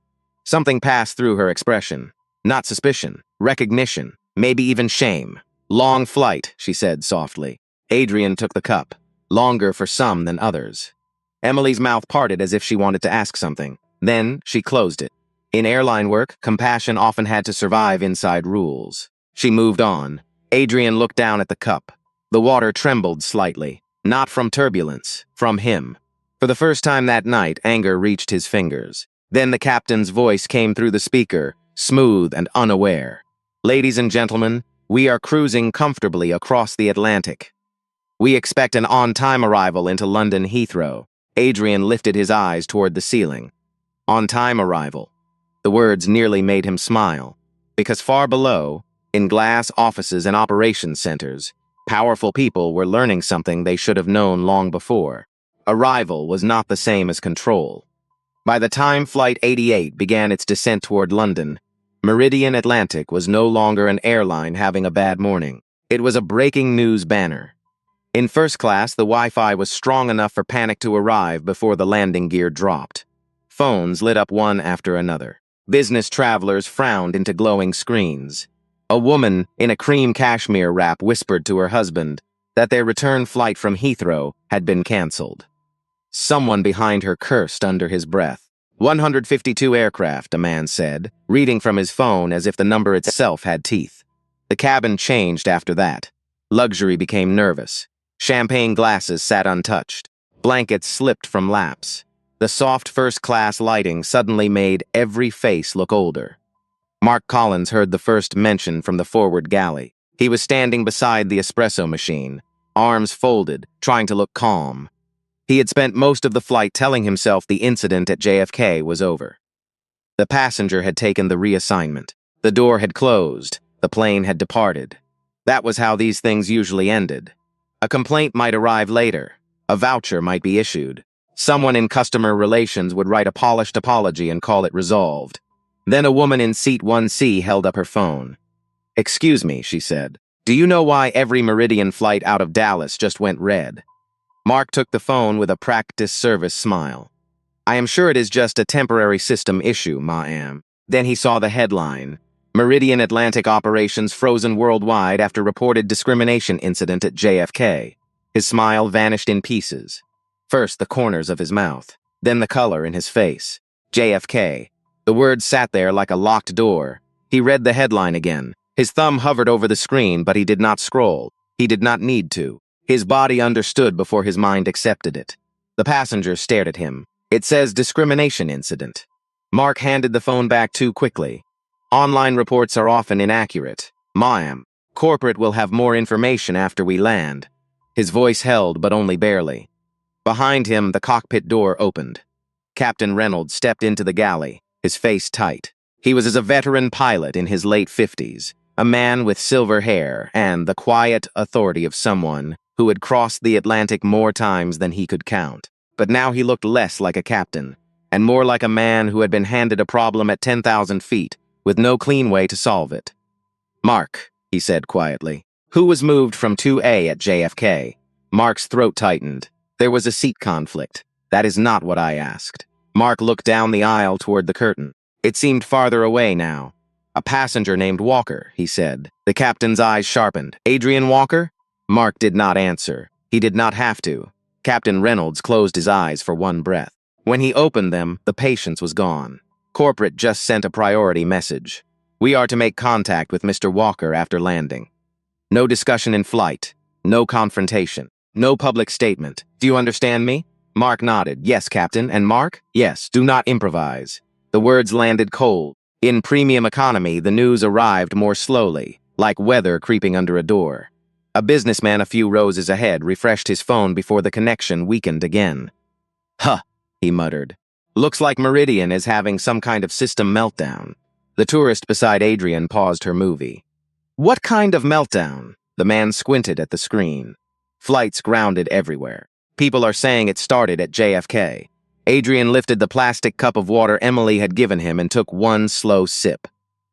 Something passed through her expression. Not suspicion, recognition, maybe even shame. Long flight, she said softly. Adrian took the cup, longer for some than others. Emily's mouth parted as if she wanted to ask something. Then she closed it. In airline work, compassion often had to survive inside rules. She moved on. Adrian looked down at the cup. The water trembled slightly. Not from turbulence, from him. For the first time that night, anger reached his fingers. Then the captain's voice came through the speaker, smooth and unaware. Ladies and gentlemen, we are cruising comfortably across the Atlantic. We expect an on-time arrival into London Heathrow. Adrian lifted his eyes toward the ceiling. On-time arrival. The words nearly made him smile, because far below, in glass offices and operations centers, powerful people were learning something they should have known long before. Arrival was not the same as control. By the time Flight 88 began its descent toward London, Meridian Atlantic was no longer an airline having a bad morning. It was a breaking news banner. In first class, the Wi-Fi was strong enough for panic to arrive before the landing gear dropped. Phones lit up one after another. Business travelers frowned into glowing screens. A woman in a cream cashmere wrap whispered to her husband that their return flight from Heathrow had been canceled. Someone behind her cursed under his breath. 152 aircraft, a man said, reading from his phone as if the number itself had teeth. The cabin changed after that. Luxury became nervous. Champagne glasses sat untouched. Blankets slipped from laps. The soft first-class lighting suddenly made every face look older. Mark Collins heard the first mention from the forward galley. He was standing beside the espresso machine, arms folded, trying to look calm. He had spent most of the flight telling himself the incident at JFK was over. The passenger had taken the reassignment. The door had closed. The plane had departed. That was how these things usually ended. A complaint might arrive later. A voucher might be issued. Someone in customer relations would write a polished apology and call it resolved. Then a woman in seat 1C held up her phone. "Excuse me," she said. "Do you know why every Meridian flight out of Dallas just went red?" Mark took the phone with a practiced service smile. "I am sure it is just a temporary system issue, ma'am." Then he saw the headline, "Meridian Atlantic operations frozen worldwide after reported discrimination incident at JFK." His smile vanished in pieces. First the corners of his mouth, then the color in his face. JFK. The word sat there like a locked door. He read the headline again. His thumb hovered over the screen, but he did not scroll. He did not need to. His body understood before his mind accepted it. The passenger stared at him. "It says discrimination incident." Mark handed the phone back too quickly. "Online reports are often inaccurate. Ma'am, corporate will have more information after we land." His voice held, but only barely. Behind him, the cockpit door opened. Captain Reynolds stepped into the galley, his face tight. He was as a veteran pilot in his late 50s, a man with silver hair and the quiet authority of someone who had crossed the Atlantic more times than he could count. But now he looked less like a captain, and more like a man who had been handed a problem at 10,000 feet, with no clean way to solve it. "Mark," he said quietly, "who was moved from 2A at JFK?" Mark's throat tightened. There was a seat conflict. "That is not what I asked." Mark looked down the aisle toward the curtain. It seemed farther away now. "A passenger named Walker," he said. The captain's eyes sharpened. "Adrian Walker?" Mark did not answer. He did not have to. Captain Reynolds closed his eyes for one breath. When he opened them, the patience was gone. Corporate just sent a priority message. "We are to make contact with Mr. Walker after landing. No discussion in flight. No confrontation. No public statement. Do you understand me?" Mark nodded. Yes, Captain. And Mark? Yes, do not improvise. The words landed cold. In premium economy, the news arrived more slowly, like weather creeping under a door. A businessman a few rows ahead refreshed his phone before the connection weakened again. Huh, he muttered. Looks like Meridian is having some kind of system meltdown. The tourist beside Adrian paused her movie. What kind of meltdown? The man squinted at the screen. Flights grounded everywhere. People are saying it started at JFK. Adrian lifted the plastic cup of water Emily had given him and took one slow sip.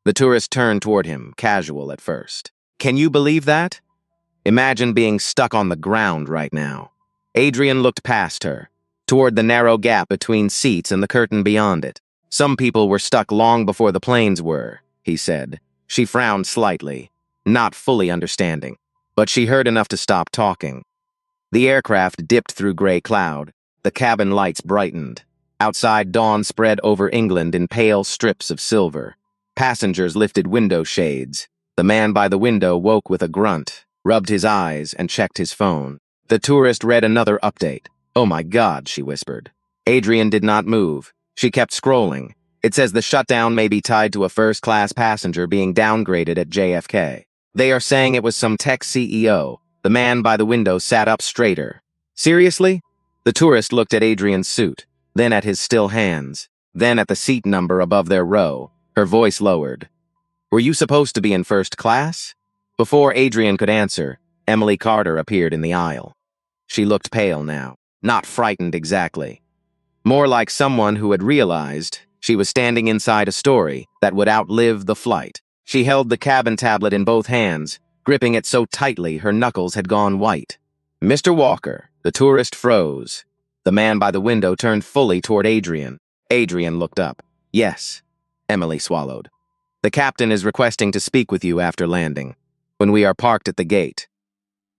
The tourist turned toward him, casual at first. Can you believe that? Imagine being stuck on the ground right now. Adrian looked past her, toward the narrow gap between seats and the curtain beyond it. Some people were stuck long before the planes were, he said. She frowned slightly, not fully understanding, but she heard enough to stop talking. The aircraft dipped through gray cloud. The cabin lights brightened. Outside, dawn spread over England in pale strips of silver. Passengers lifted window shades. The man by the window woke with a grunt, rubbed his eyes, and checked his phone. The tourist read another update. Oh my God, she whispered. Adrian did not move. She kept scrolling. It says the shutdown may be tied to a first-class passenger being downgraded at JFK. They are saying it was some tech CEO. The man by the window sat up straighter. Seriously? The tourist looked at Adrian's suit, then at his still hands, then at the seat number above their row. Her voice lowered. Were you supposed to be in first class? Before Adrian could answer, Emily Carter appeared in the aisle. She looked pale now, not frightened exactly. More like someone who had realized she was standing inside a story that would outlive the flight. She held the cabin tablet in both hands, gripping it so tightly her knuckles had gone white. Mr. Walker, the tourist froze. The man by the window turned fully toward Adrian. Adrian looked up. Yes. Emily swallowed. The captain is requesting to speak with you after landing, when we are parked at the gate.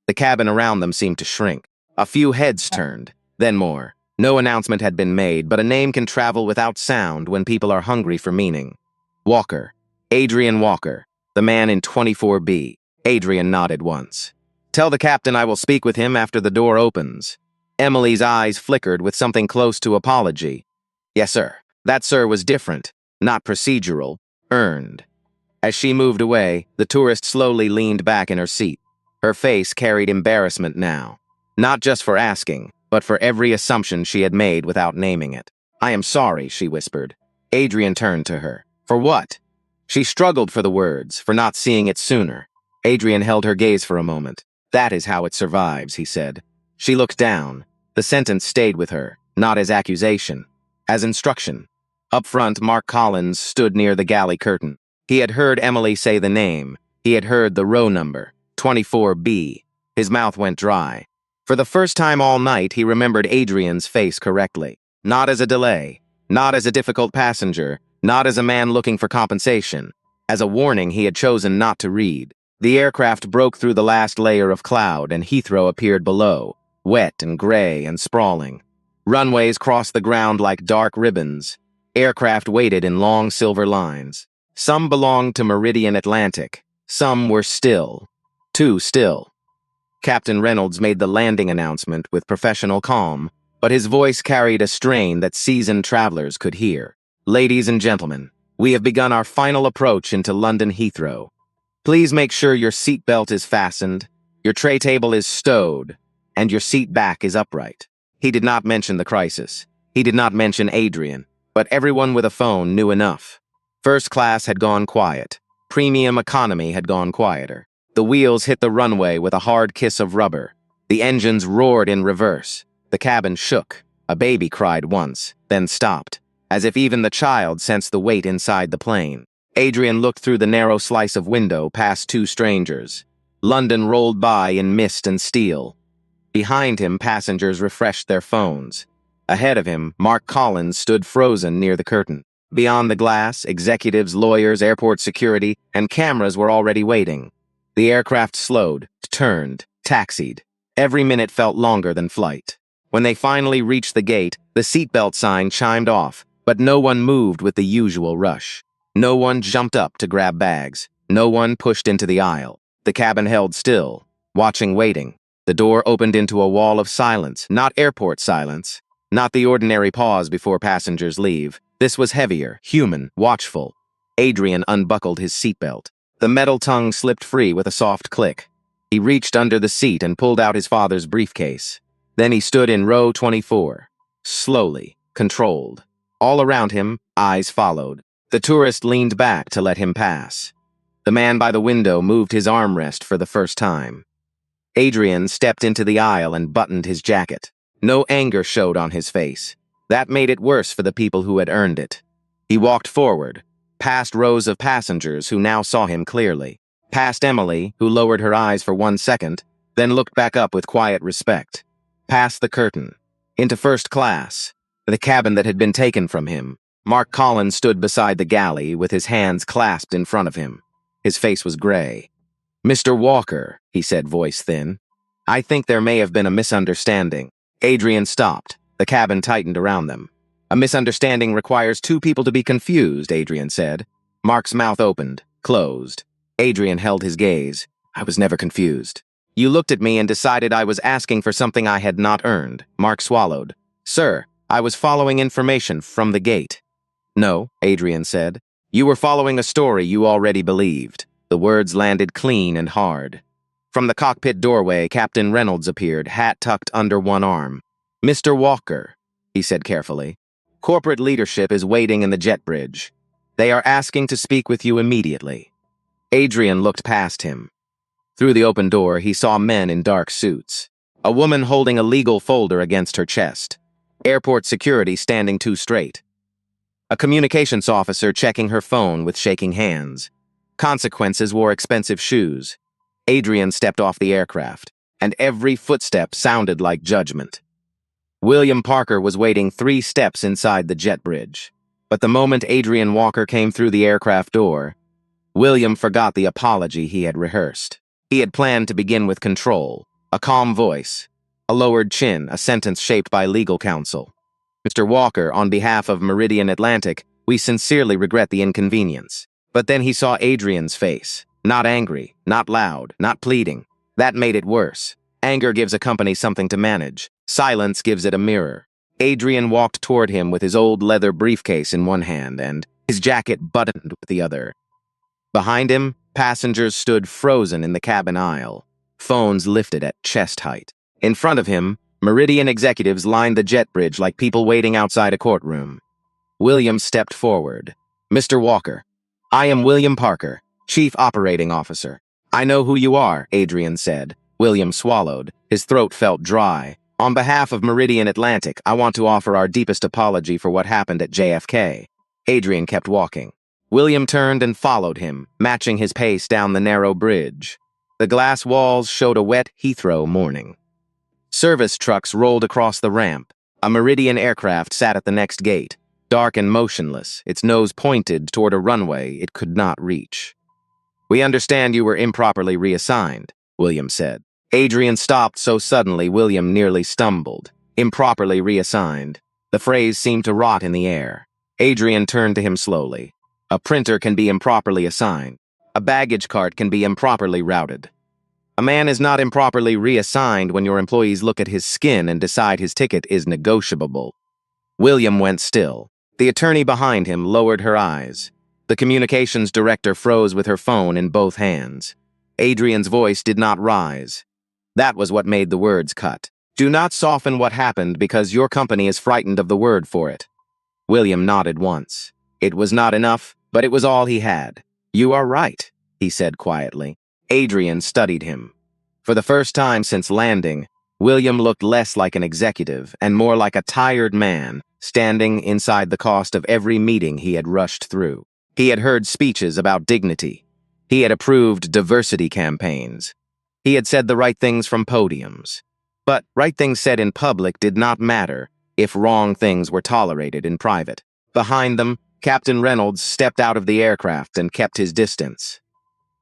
The cabin around them seemed to shrink. A few heads turned, then more. No announcement had been made, but a name can travel without sound when people are hungry for meaning. Walker. Adrian Walker, the man in 24B. Adrian nodded once. Tell the captain I will speak with him after the door opens. Emily's eyes flickered with something close to apology. Yes, sir. That, sir, was different. Not procedural. Earned. As she moved away, the tourist slowly leaned back in her seat. Her face carried embarrassment now. Not just for asking, but for every assumption she had made without naming it. I am sorry, she whispered. Adrian turned to her. For what? She struggled for the words, for not seeing it sooner. Adrian held her gaze for a moment. That is how it survives, he said. She looked down. The sentence stayed with her, not as accusation, as instruction. Up front, Mark Collins stood near the galley curtain. He had heard Emily say the name. He had heard the row number, 24B. His mouth went dry. For the first time all night, he remembered Adrian's face correctly. Not as a delay, not as a difficult passenger, not as a man looking for compensation. As a warning he had chosen not to read. The aircraft broke through the last layer of cloud, and Heathrow appeared below, wet and gray and sprawling. Runways crossed the ground like dark ribbons. Aircraft waited in long silver lines. Some belonged to Meridian Atlantic. Some were still. Too still. Captain Reynolds made the landing announcement with professional calm, but his voice carried a strain that seasoned travelers could hear. Ladies and gentlemen, we have begun our final approach into London Heathrow. Please make sure your seat belt is fastened, your tray table is stowed, and your seat back is upright. He did not mention the crisis. He did not mention Adrian, but everyone with a phone knew enough. First class had gone quiet. Premium economy had gone quieter. The wheels hit the runway with a hard kiss of rubber. The engines roared in reverse. The cabin shook. A baby cried once, then stopped, as if even the child sensed the weight inside the plane. Adrian looked through the narrow slice of window past two strangers. London rolled by in mist and steel. Behind him, passengers refreshed their phones. Ahead of him, Mark Collins stood frozen near the curtain. Beyond the glass, executives, lawyers, airport security, and cameras were already waiting. The aircraft slowed, turned, taxied. Every minute felt longer than flight. When they finally reached the gate, the seatbelt sign chimed off, but no one moved with the usual rush. No one jumped up to grab bags. No one pushed into the aisle. The cabin held still, watching, waiting. The door opened into a wall of silence, not airport silence, Not the ordinary pause before passengers leave. This was heavier, human, watchful. Adrian unbuckled his seatbelt. The metal tongue slipped free with a soft click. He reached under the seat and pulled out his father's briefcase. Then he stood in row 24. Slowly, controlled. All around him, eyes followed. The tourist leaned back to let him pass. The man by the window moved his armrest for the first time. Adrian stepped into the aisle and buttoned his jacket. No anger showed on his face. That made it worse for the people who had earned it. He walked forward, past rows of passengers who now saw him clearly, past Emily, who lowered her eyes for 1 second, then looked back up with quiet respect, past the curtain, into first class, the cabin that had been taken from him. Mark Collins stood beside the galley with his hands clasped in front of him. His face was gray. "Mr. Walker," he said, voice thin, "I think there may have been a misunderstanding." Adrian stopped. The cabin tightened around them. "A misunderstanding requires two people to be confused," Adrian said. Mark's mouth opened, closed. Adrian held his gaze. "I was never confused. You looked at me and decided I was asking for something I had not earned." Mark swallowed. "Sir, I was following information from the gate." "No," Adrian said. "You were following a story you already believed." The words landed clean and hard. From the cockpit doorway, Captain Reynolds appeared, hat tucked under one arm. "Mr. Walker," he said carefully, "corporate leadership is waiting in the jet bridge. They are asking to speak with you immediately." Adrian looked past him. Through the open door, he saw men in dark suits. A woman holding a legal folder against her chest. Airport security standing too straight. A communications officer checking her phone with shaking hands. Consequences wore expensive shoes. Adrian stepped off the aircraft, and every footstep sounded like judgment. William Parker was waiting 3 steps inside the jet bridge. But the moment Adrian Walker came through the aircraft door, William forgot the apology he had rehearsed. He had planned to begin with control, a calm voice, a lowered chin, a sentence shaped by legal counsel. "Mr. Walker, on behalf of Meridian Atlantic, we sincerely regret the inconvenience." But then he saw Adrian's face. Not angry, not loud, not pleading. That made it worse. Anger gives a company something to manage. Silence gives it a mirror. Adrian walked toward him with his old leather briefcase in one hand and his jacket buttoned with the other. Behind him, passengers stood frozen in the cabin aisle, phones lifted at chest height. In front of him, Meridian executives lined the jet bridge like people waiting outside a courtroom. William stepped forward. "Mr. Walker, I am William Parker, Chief Operating Officer." "I know who you are," Adrian said. William swallowed. His throat felt dry. "On behalf of Meridian Atlantic, I want to offer our deepest apology for what happened at JFK." Adrian kept walking. William turned and followed him, matching his pace down the narrow bridge. The glass walls showed a wet Heathrow morning. Service trucks rolled across the ramp. A Meridian aircraft sat at the next gate, dark and motionless, its nose pointed toward a runway it could not reach. "We understand you were improperly reassigned," William said. Adrian stopped so suddenly William nearly stumbled. Improperly reassigned. The phrase seemed to rot in the air. Adrian turned to him slowly. "A printer can be improperly assigned. A baggage cart can be improperly routed. A man is not improperly reassigned when your employees look at his skin and decide his ticket is negotiable." William went still. The attorney behind him lowered her eyes. The communications director froze with her phone in both hands. Adrian's voice did not rise. That was what made the words cut. "Do not soften what happened because your company is frightened of the word for it." William nodded once. It was not enough, but it was all he had. "You are right," he said quietly. Adrian studied him. For the first time since landing, William looked less like an executive and more like a tired man, standing inside the cost of every meeting he had rushed through. He had heard speeches about dignity. He had approved diversity campaigns. He had said the right things from podiums. But right things said in public did not matter if wrong things were tolerated in private. Behind them, Captain Reynolds stepped out of the aircraft and kept his distance.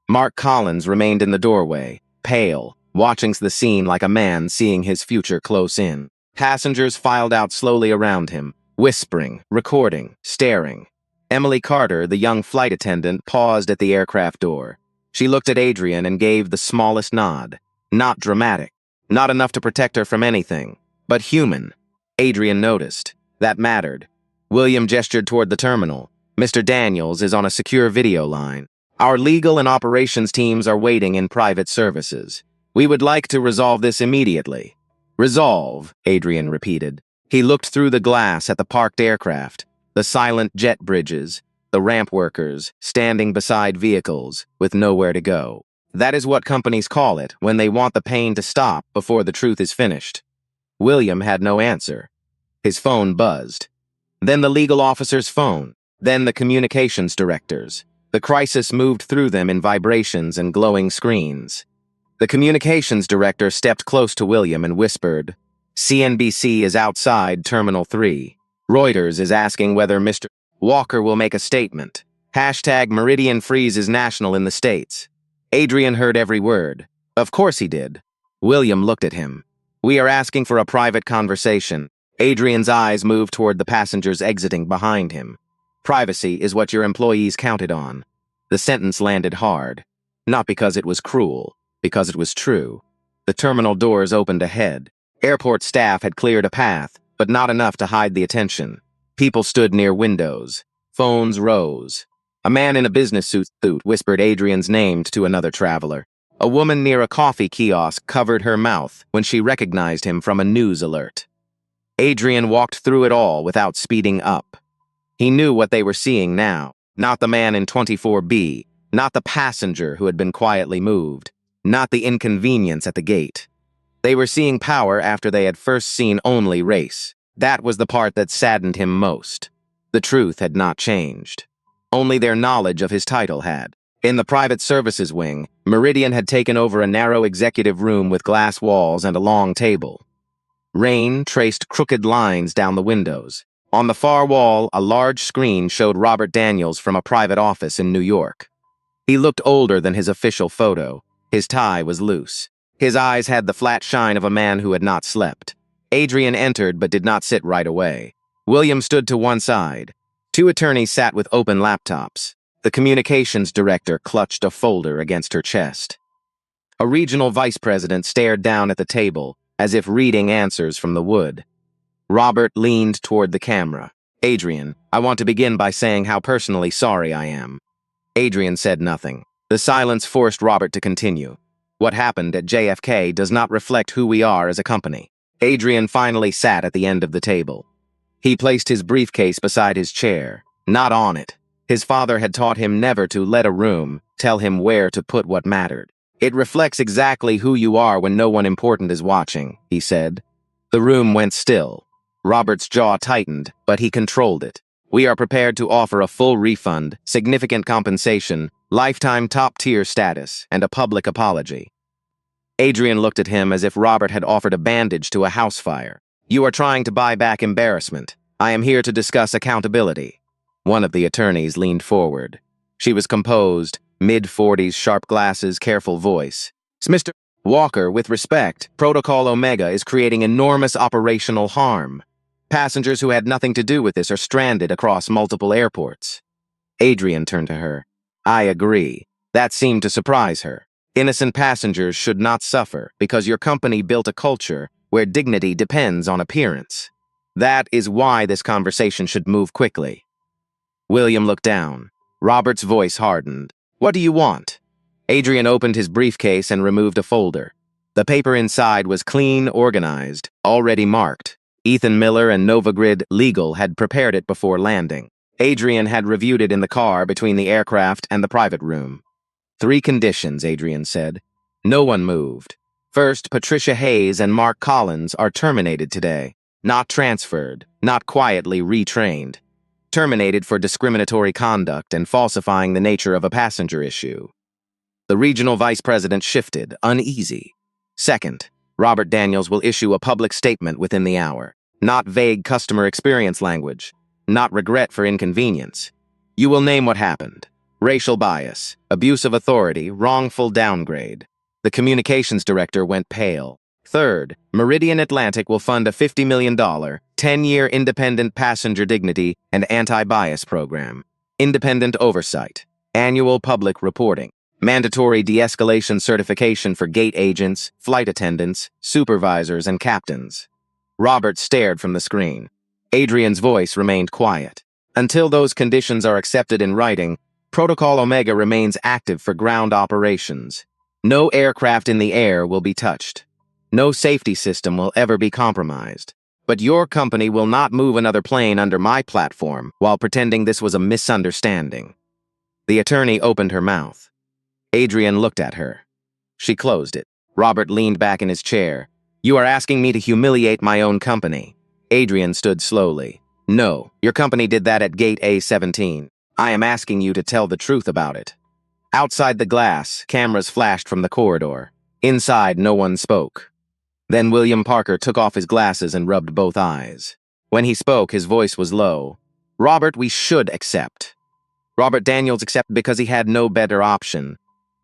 Mark Collins remained in the doorway, pale, watching the scene like a man seeing his future close in. Passengers filed out slowly around him, whispering, recording, staring. Emily Carter, the young flight attendant, paused at the aircraft door. She looked at Adrian and gave the smallest nod. Not dramatic. Not enough to protect her from anything, but human. Adrian noticed. That mattered. William gestured toward the terminal. Mr. Daniels is on a secure video line. Our legal and operations teams are waiting in private services. We would like to resolve this immediately. Resolve, Adrian repeated. He looked through the glass at the parked aircraft, the silent jet bridges, the ramp workers standing beside vehicles with nowhere to go. That is what companies call it when they want the pain to stop before the truth is finished. William had no answer. His phone buzzed. Then the legal officer's phone. Then the communications director's. The crisis moved through them in vibrations and glowing screens. The communications director stepped close to William and whispered, CNBC is outside Terminal 3. Reuters is asking whether Mr. Walker will make a statement. Hashtag Meridian Freeze is national in the States. Adrian heard every word. Of course he did. William looked at him. We are asking for a private conversation. Adrian's eyes moved toward the passengers exiting behind him. Privacy is what your employees counted on. The sentence landed hard. Not because it was cruel, because it was true. The terminal doors opened ahead. Airport staff had cleared a path, but not enough to hide the attention. People stood near windows. Phones rose. A man in a business suit whispered Adrian's name to another traveler. A woman near a coffee kiosk covered her mouth when she recognized him from a news alert. Adrian walked through it all without speeding up. He knew what they were seeing now. Not the man in 24B, not the passenger who had been quietly moved, not the inconvenience at the gate. They were seeing power after they had first seen only race. That was the part that saddened him most. The truth had not changed. Only their knowledge of his title had. In the private services wing, Meridian had taken over a narrow executive room with glass walls and a long table. Rain traced crooked lines down the windows. On the far wall, a large screen showed Robert Daniels from a private office in New York. He looked older than his official photo. His tie was loose. His eyes had the flat shine of a man who had not slept. Adrian entered but did not sit right away. William stood to one side. Two attorneys sat with open laptops. The communications director clutched a folder against her chest. A regional vice president stared down at the table, as if reading answers from the wood. Robert leaned toward the camera. Adrian, I want to begin by saying how personally sorry I am. Adrian said nothing. The silence forced Robert to continue. What happened at JFK does not reflect who we are as a company. Adrian finally sat at the end of the table. He placed his briefcase beside his chair, not on it. His father had taught him never to let a room tell him where to put what mattered. It reflects exactly who you are when no one important is watching, he said. The room went still. Robert's jaw tightened, but he controlled it. We are prepared to offer a full refund, significant compensation, lifetime top-tier status, and a public apology. Adrian looked at him as if Robert had offered a bandage to a house fire. You are trying to buy back embarrassment. I am here to discuss accountability. One of the attorneys leaned forward. She was composed, mid-40s, sharp glasses, careful voice. Mr. Walker, with respect, Protocol Omega is creating enormous operational harm. Passengers who had nothing to do with this are stranded across multiple airports. Adrian turned to her. I agree. That seemed to surprise her. Innocent passengers should not suffer because your company built a culture where dignity depends on appearance. That is why this conversation should move quickly. William looked down. Robert's voice hardened. What do you want? Adrian opened his briefcase and removed a folder. The paper inside was clean, organized, already marked. Ethan Miller and NovaGrid Legal had prepared it before landing. Adrian had reviewed it in the car between the aircraft and the private room. 3 conditions, Adrian said. No one moved. First, Patricia Hayes and Mark Collins are terminated today. Not transferred, not quietly retrained. Terminated for discriminatory conduct and falsifying the nature of a passenger issue. The regional vice president shifted, uneasy. Second, Robert Daniels will issue a public statement within the hour. Not vague customer experience language. Not regret for inconvenience. You will name what happened. Racial bias, abuse of authority, wrongful downgrade. The communications director went pale. Third, Meridian Atlantic will fund a $50 million, 10-year independent passenger dignity and anti-bias program. Independent oversight. Annual public reporting. Mandatory de-escalation certification for gate agents, flight attendants, supervisors, and captains. Robert stared from the screen. Adrian's voice remained quiet. Until those conditions are accepted in writing, Protocol Omega remains active for ground operations. No aircraft in the air will be touched. No safety system will ever be compromised. But your company will not move another plane under my platform while pretending this was a misunderstanding. The attorney opened her mouth. Adrian looked at her. She closed it. Robert leaned back in his chair. You are asking me to humiliate my own company. Adrian stood slowly. No, your company did that at Gate A17. I am asking you to tell the truth about it. Outside the glass, cameras flashed from the corridor. Inside, no one spoke. Then William Parker took off his glasses and rubbed both eyes. When he spoke, his voice was low. Robert, we should accept. Robert Daniels accepted because he had no better option.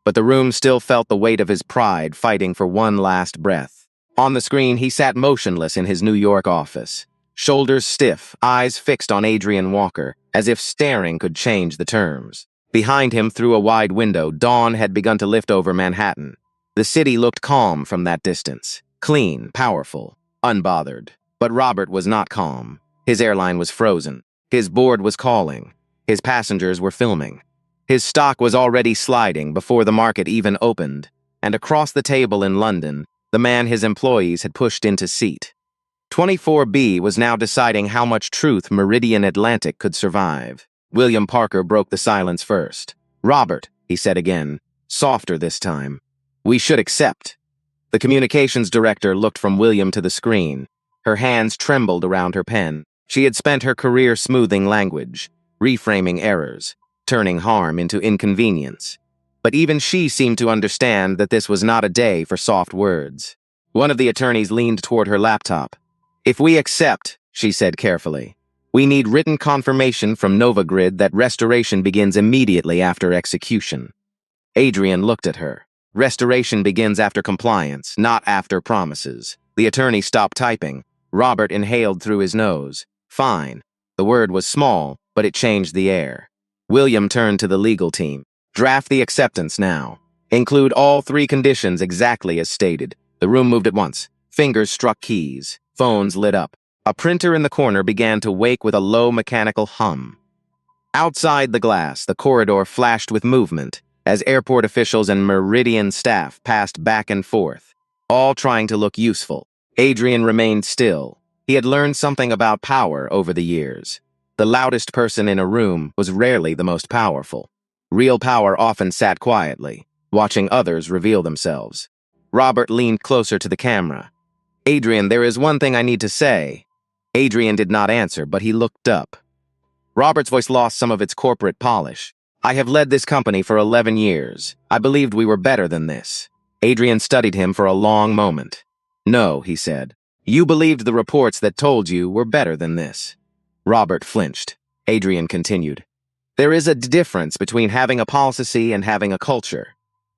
But the room still felt the weight of his pride fighting for one last breath. On the screen, he sat motionless in his New York office. Shoulders stiff, eyes fixed on Adrian Walker, as if staring could change the terms. Behind him, through a wide window, dawn had begun to lift over Manhattan. The city looked calm from that distance. Clean, powerful, unbothered. But Robert was not calm. His airline was frozen. His board was calling. His passengers were filming. His stock was already sliding before the market even opened. And across the table in London, the man his employees had pushed into seat. 24B was now deciding how much truth Meridian Atlantic could survive. William Parker broke the silence first. Robert, he said again, softer this time. We should accept. The communications director looked from William to the screen. Her hands trembled around her pen. She had spent her career smoothing language, reframing errors, turning harm into inconvenience. But even she seemed to understand that this was not a day for soft words. One of the attorneys leaned toward her laptop. If we accept, she said carefully, we need written confirmation from Novagrid that restoration begins immediately after execution. Adrian looked at her. Restoration begins after compliance, not after promises. The attorney stopped typing. Robert inhaled through his nose. Fine. The word was small, but it changed the air. William turned to the legal team. Draft the acceptance now. Include all 3 conditions exactly as stated. The room moved at once. Fingers struck keys. Phones lit up. A printer in the corner began to wake with a low mechanical hum. Outside the glass, the corridor flashed with movement as airport officials and Meridian staff passed back and forth, all trying to look useful. Adrian remained still. He had learned something about power over the years. The loudest person in a room was rarely the most powerful. Real power often sat quietly, watching others reveal themselves. Robert leaned closer to the camera. Adrian, there is one thing I need to say. Adrian did not answer, but he looked up. Robert's voice lost some of its corporate polish. I have led this company for 11 years. I believed we were better than this. Adrian studied him for a long moment. No, he said. You believed the reports that told you were better than this. Robert flinched. Adrian continued. There is a difference between having a policy and having a culture.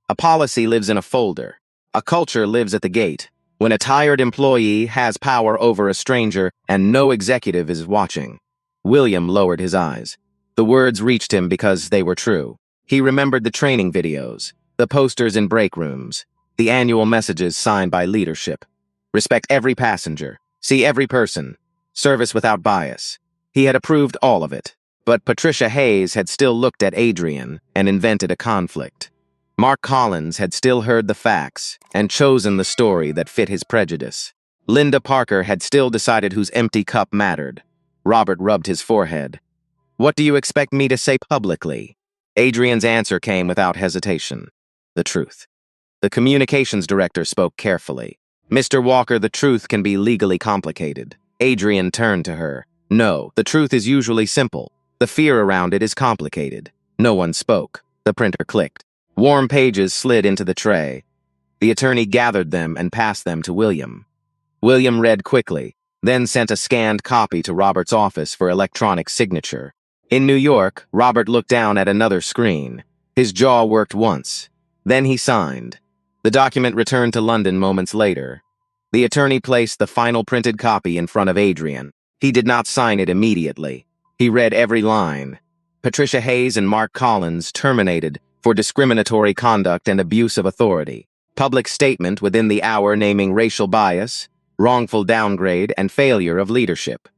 A policy lives in a folder. A culture lives at the gate, when a tired employee has power over a stranger and no executive is watching. William lowered his eyes. The words reached him because they were true. He remembered the training videos, the posters in break rooms, the annual messages signed by leadership. Respect every passenger. See every person. Service without bias. He had approved all of it. But Patricia Hayes had still looked at Adrian and invented a conflict. Mark Collins had still heard the facts and chosen the story that fit his prejudice. Linda Parker had still decided whose empty cup mattered. Robert rubbed his forehead. What do you expect me to say publicly? Adrian's answer came without hesitation. The truth. The communications director spoke carefully. Mr. Walker, the truth can be legally complicated. Adrian turned to her. No, the truth is usually simple. The fear around it is complicated. No one spoke. The printer clicked. Warm pages slid into the tray. The attorney gathered them and passed them to William. William read quickly, then sent a scanned copy to Robert's office for electronic signature. In New York, Robert looked down at another screen. His jaw worked once. Then he signed. The document returned to London moments later. The attorney placed the final printed copy in front of Adrian. He did not sign it immediately. He read every line. Patricia Hayes and Mark Collins terminated for discriminatory conduct and abuse of authority. Public statement within the hour naming racial bias. wrongful downgrade, and failure of leadership.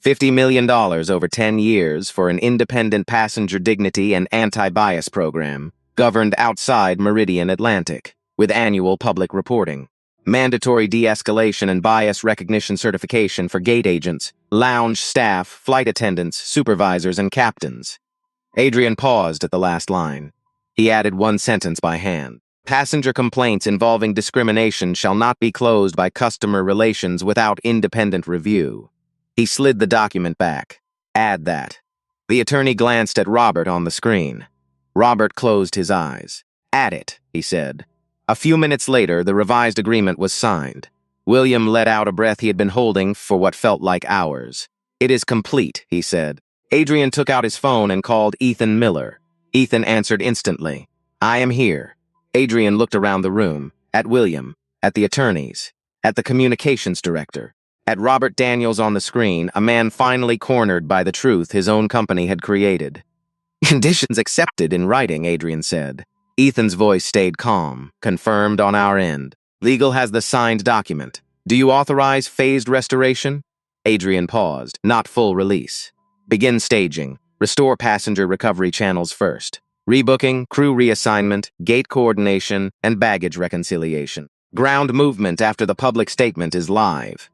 $50 million over 10 years for an independent passenger dignity and anti-bias program, governed outside Meridian Atlantic, with annual public reporting. Mandatory de-escalation and bias recognition certification for gate agents, lounge staff, flight attendants, supervisors, and captains. Adrian paused at the last line. He added one sentence by hand. Passenger complaints involving discrimination shall not be closed by customer relations without independent review. He slid the document back. Add that. The attorney glanced at Robert on the screen. Robert closed his eyes. Add it, he said. A few minutes later, the revised agreement was signed. William let out a breath he had been holding for what felt like hours. It is complete, he said. Adrian took out his phone and called Ethan Miller. Ethan answered instantly. I am here. Adrian looked around the room, at William, at the attorneys, at the communications director, at Robert Daniels on the screen, a man finally cornered by the truth his own company had created. Conditions accepted in writing, Adrian said. Ethan's voice stayed calm, confirmed on our end. Legal has the signed document. Do you authorize phased restoration? Adrian paused, not full release. Begin staging. Restore passenger recovery channels first. Rebooking, crew reassignment, gate coordination, and baggage reconciliation. Ground movement after the public statement is live.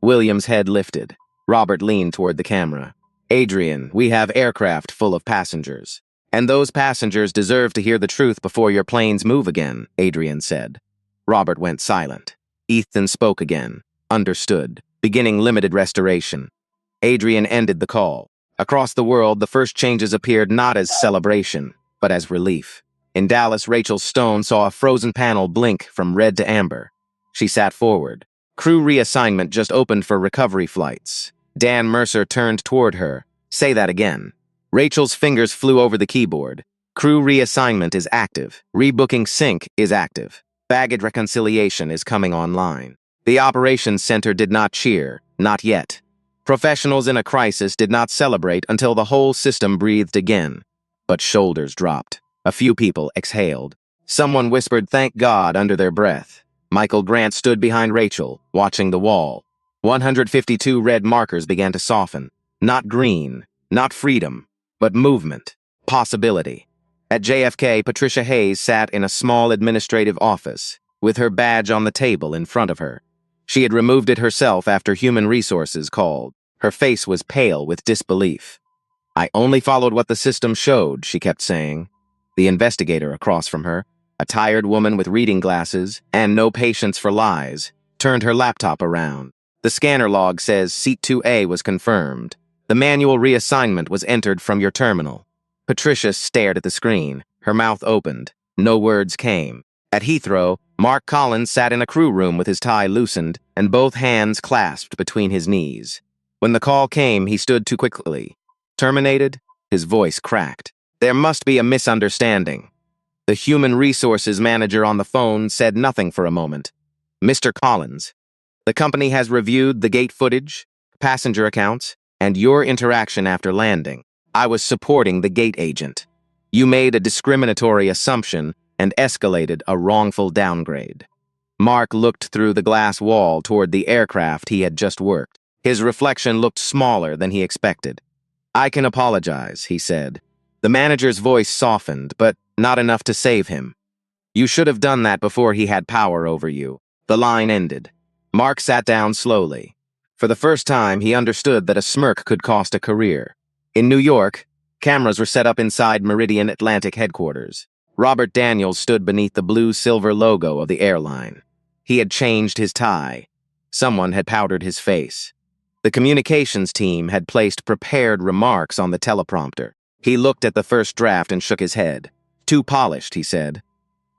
William's head lifted. Robert leaned toward the camera. Adrian, we have aircraft full of passengers. And those passengers deserve to hear the truth before your planes move again, Adrian said. Robert went silent. Ethan spoke again. Understood. Beginning limited restoration. Adrian ended the call. Across the world, the first changes appeared not as celebration, but as relief. In Dallas, Rachel Stone saw a frozen panel blink from red to amber. She sat forward. Crew reassignment just opened for recovery flights. Dan Mercer turned toward her. Say that again. Rachel's fingers flew over the keyboard. Crew reassignment is active. Rebooking sync is active. Baggage reconciliation is coming online. The operations center did not cheer, not yet. Professionals in a crisis did not celebrate until the whole system breathed again. But shoulders dropped. A few people exhaled. Someone whispered thank God under their breath. Michael Grant stood behind Rachel, watching the wall. 152 red markers began to soften. Not green, not freedom, but movement, possibility. At JFK, Patricia Hayes sat in a small administrative office, with her badge on the table in front of her. She had removed it herself after Human Resources called. Her face was pale with disbelief. I only followed what the system showed, she kept saying. The investigator across from her, a tired woman with reading glasses and no patience for lies, turned her laptop around. The scanner log says Seat 2A was confirmed. The manual reassignment was entered from your terminal. Patricia stared at the screen, her mouth opened. No words came. At Heathrow, Mark Collins sat in a crew room with his tie loosened and both hands clasped between his knees. When the call came, he stood too quickly. Terminated? His voice cracked. There must be a misunderstanding. The human resources manager on the phone said nothing for a moment. Mr. Collins, the company has reviewed the gate footage, passenger accounts, and your interaction after landing. I was supporting the gate agent. You made a discriminatory assumption and escalated a wrongful downgrade. Mark looked through the glass wall toward the aircraft he had just worked. His reflection looked smaller than he expected. I can apologize, he said. The manager's voice softened, but not enough to save him. You should have done that before he had power over you. The line ended. Mark sat down slowly. For the first time, he understood that a smirk could cost a career. In New York, cameras were set up inside Meridian Atlantic headquarters. Robert Daniels stood beneath the blue-silver logo of the airline. He had changed his tie. Someone had powdered his face. The communications team had placed prepared remarks on the teleprompter. He looked at the first draft and shook his head. Too polished, he said.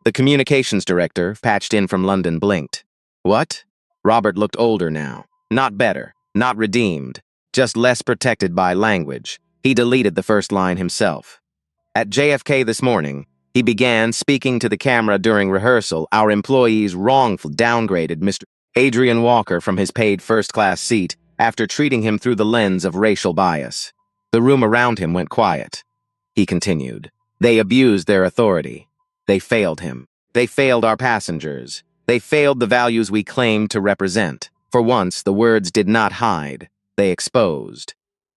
The communications director, patched in from London, blinked. What? Robert looked older now. Not better, not redeemed, just less protected by language. He deleted the first line himself. At JFK this morning, he began speaking to the camera during rehearsal. Our employees wrongfully downgraded Mr. Adrian Walker from his paid first-class seat after treating him through the lens of racial bias. The room around him went quiet. He continued. They abused their authority. They failed him. They failed our passengers. They failed the values we claimed to represent. For once, the words did not hide, they exposed.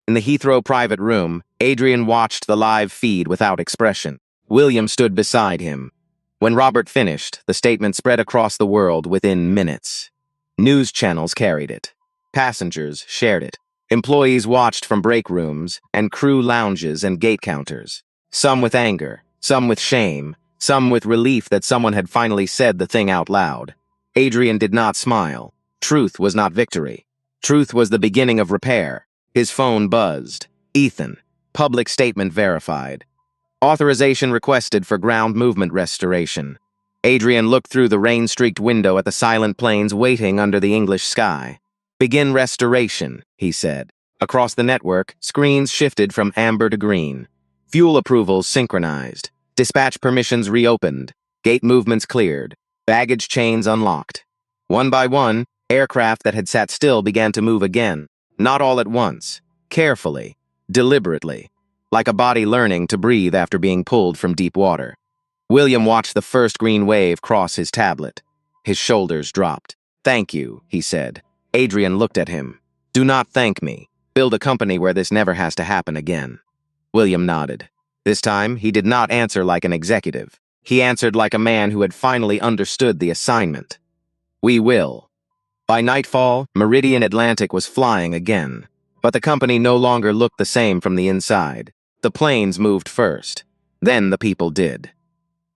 In the Heathrow private room, Adrian watched the live feed without expression. William stood beside him. When Robert finished, the statement spread across the world within minutes. News channels carried it. Passengers shared it. Employees watched from break rooms and crew lounges and gate counters. Some with anger, some with shame, some with relief that someone had finally said the thing out loud. Adrian did not smile. Truth was not victory. Truth was the beginning of repair. His phone buzzed. Ethan. Public statement verified. Authorization requested for ground movement restoration. Adrian looked through the rain-streaked window at the silent planes waiting under the English sky. Begin restoration, he said. Across the network, screens shifted from amber to green. Fuel approvals synchronized. Dispatch permissions reopened. Gate movements cleared. Baggage chains unlocked. One by one, aircraft that had sat still began to move again. Not all at once. Carefully. Deliberately. Like a body learning to breathe after being pulled from deep water. William watched the first green wave cross his tablet. His shoulders dropped. Thank you, he said. Adrian looked at him. Do not thank me. Build a company where this never has to happen again. William nodded. This time, he did not answer like an executive. He answered like a man who had finally understood the assignment. We will. By nightfall, Meridian Atlantic was flying again. But the company no longer looked the same from the inside. The planes moved first. Then the people did.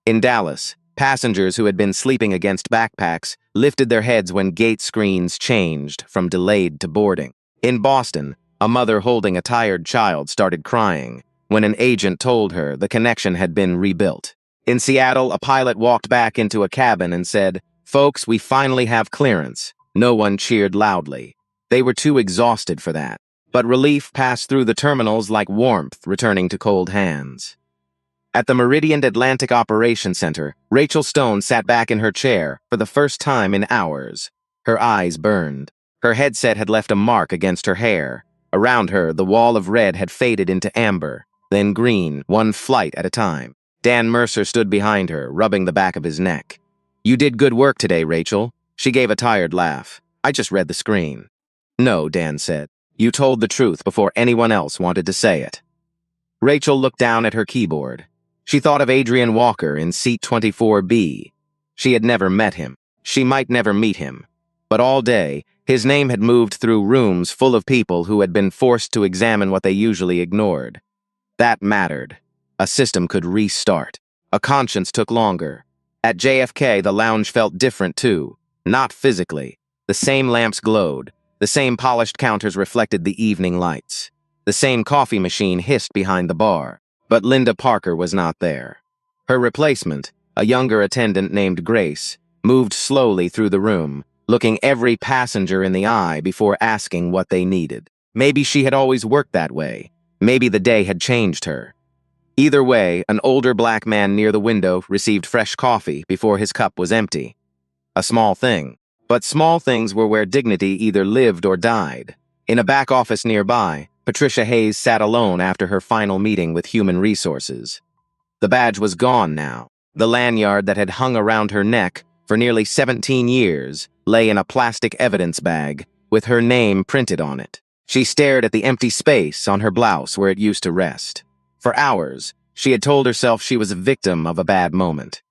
In Dallas, passengers who had been sleeping against backpacks lifted their heads when gate screens changed from delayed to boarding. In Boston, a mother holding a tired child started crying when an agent told her the connection had been rebuilt. In Seattle, a pilot walked back into a cabin and said, "Folks, we finally have clearance." No one cheered loudly. They were too exhausted for that. But relief passed through the terminals like warmth returning to cold hands. At the Meridian Atlantic Operations Center, Rachel Stone sat back in her chair for the first time in hours. Her eyes burned. Her headset had left a mark against her hair. Around her, the wall of red had faded into amber, then green, one flight at a time. Dan Mercer stood behind her, rubbing the back of his neck. You did good work today, Rachel. She gave a tired laugh. I just read the screen. No, Dan said. You told the truth before anyone else wanted to say it. Rachel looked down at her keyboard. She thought of Adrian Walker in seat 24B. She had never met him. She might never meet him. But all day, his name had moved through rooms full of people who had been forced to examine what they usually ignored. That mattered. A system could restart. A conscience took longer. At JFK, the lounge felt different too. Not physically. The same lamps glowed. The same polished counters reflected the evening lights. The same coffee machine hissed behind the bar. But Linda Parker was not there. Her replacement, a younger attendant named Grace, moved slowly through the room, looking every passenger in the eye before asking what they needed. Maybe she had always worked that way. Maybe the day had changed her. Either way, an older black man near the window received fresh coffee before his cup was empty. A small thing. But small things were where dignity either lived or died. In a back office nearby, Patricia Hayes sat alone after her final meeting with Human Resources. The badge was gone now. The lanyard that had hung around her neck for nearly 17 years lay in a plastic evidence bag with her name printed on it. She stared at the empty space on her blouse where it used to rest. For hours, she had told herself she was a victim of a bad moment.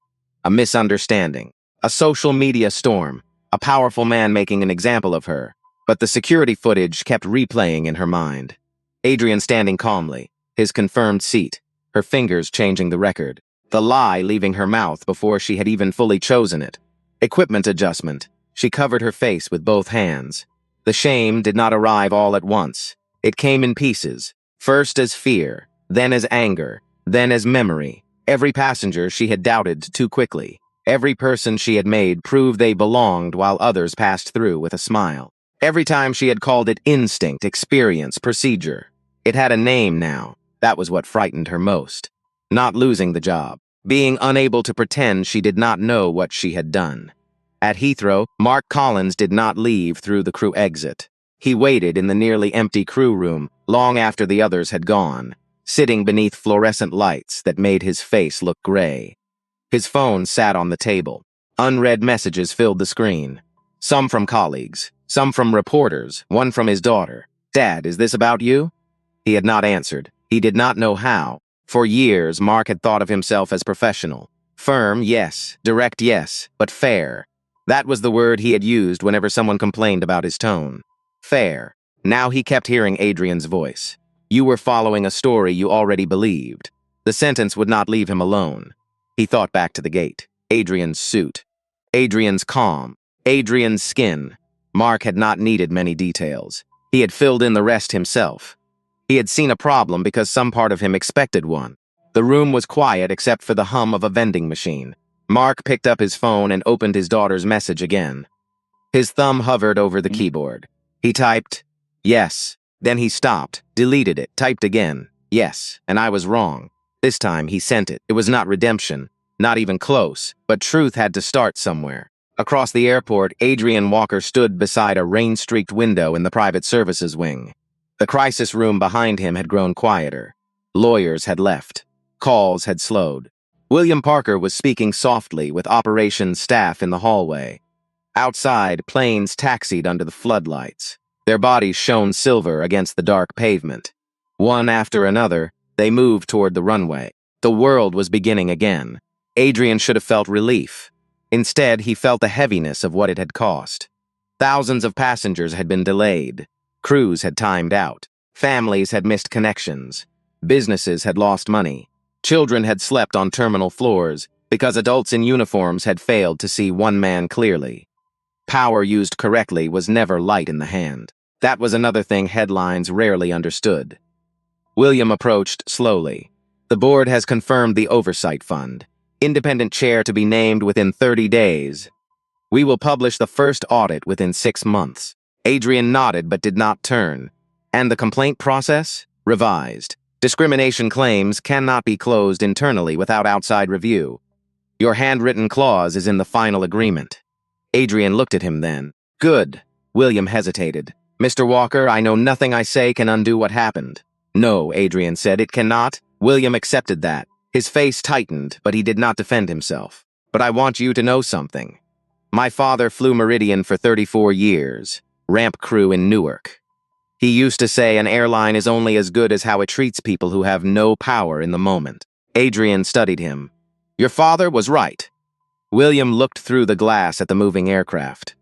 A misunderstanding. A social media storm. A powerful man making an example of her. But the security footage kept replaying in her mind. Adrian standing calmly, his confirmed seat, her fingers changing the record. The lie leaving her mouth before she had even fully chosen it. Equipment adjustment. She covered her face with both hands. The shame did not arrive all at once. It came in pieces. First as fear, then as anger, then as memory. Every passenger she had doubted too quickly. Every person she had made prove they belonged while others passed through with a smile. Every time she had called it instinct, experience, procedure. It had a name now. That was what frightened her most. Not losing the job. Being unable to pretend she did not know what she had done. At Heathrow, Mark Collins did not leave through the crew exit. He waited in the nearly empty crew room long after the others had gone, sitting beneath fluorescent lights that made his face look gray. His phone sat on the table. Unread messages filled the screen. Some from colleagues, Some from reporters, one from his daughter. "Dad, is this about you?" He had not answered. He did not know how. For years, Mark had thought of himself as professional. Firm, yes. Direct, yes. But fair. That was the word he had used whenever someone complained about his tone. Fair. Now he kept hearing Adrian's voice. You were following a story you already believed. The sentence would not leave him alone. He thought back to the gate. Adrian's suit. Adrian's calm. Adrian's skin. Mark had not needed many details. He had filled in the rest himself. He had seen a problem because some part of him expected one. The room was quiet except for the hum of a vending machine. Mark picked up his phone and opened his daughter's message again. His thumb hovered over the keyboard. He typed, "Yes." Then he stopped, deleted it, typed again, "Yes," and I was wrong. This time he sent it. It was not redemption, not even close, but truth had to start somewhere. Across the airport, Adrian Walker stood beside a rain-streaked window in the private services wing. The crisis room behind him had grown quieter. Lawyers had left. Calls had slowed. William Parker was speaking softly with operations staff in the hallway. Outside, planes taxied under the floodlights. Their bodies shone silver against the dark pavement. One after another, they moved toward the runway. The world was beginning again. Adrian should have felt relief. Instead, he felt the heaviness of what it had cost. Thousands of passengers had been delayed. Crews had timed out. Families had missed connections. Businesses had lost money. Children had slept on terminal floors because adults in uniforms had failed to see one man clearly. Power used correctly was never light in the hand. That was another thing headlines rarely understood. William approached slowly. The board has confirmed the oversight fund. Independent chair to be named within 30 days. We will publish the first audit within 6 months. Adrian nodded but did not turn. And the complaint process? Revised. Discrimination claims cannot be closed internally without outside review. Your handwritten clause is in the final agreement. Adrian looked at him then. Good. William hesitated. Mr. Walker, I know nothing I say can undo what happened. No, Adrian said, it cannot. William accepted that. His face tightened, but he did not defend himself. But I want you to know something. My father flew Meridian for 34 years, ramp crew in Newark. He used to say an airline is only as good as how it treats people who have no power in the moment. Adrian studied him. Your father was right. William looked through the glass at the moving aircraft.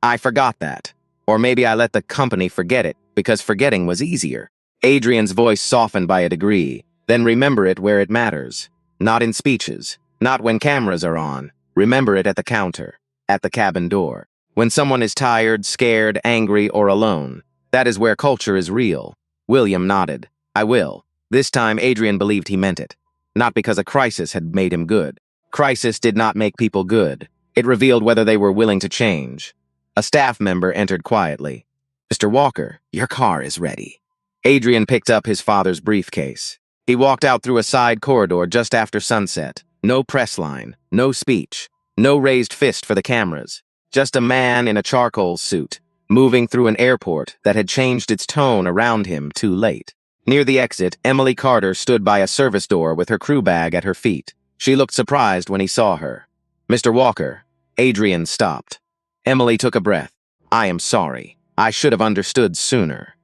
I forgot that. Or maybe I let the company forget it, because forgetting was easier. Adrian's voice softened by a degree. Then remember it where it matters. Not in speeches. Not when cameras are on. Remember it at the counter. At the cabin door. When someone is tired, scared, angry, or alone. That is where culture is real. William nodded. I will. This time Adrian believed he meant it. Not because a crisis had made him good. Crisis did not make people good. It revealed whether they were willing to change. A staff member entered quietly. Mr. Walker, your car is ready. Adrian picked up his father's briefcase. He walked out through a side corridor just after sunset. No press line, no speech, no raised fist for the cameras. Just a man in a charcoal suit, moving through an airport that had changed its tone around him too late. Near the exit, Emily Carter stood by a service door with her crew bag at her feet. She looked surprised when he saw her. Mr. Walker. Adrian stopped. Emily took a breath. I am sorry. I should have understood sooner.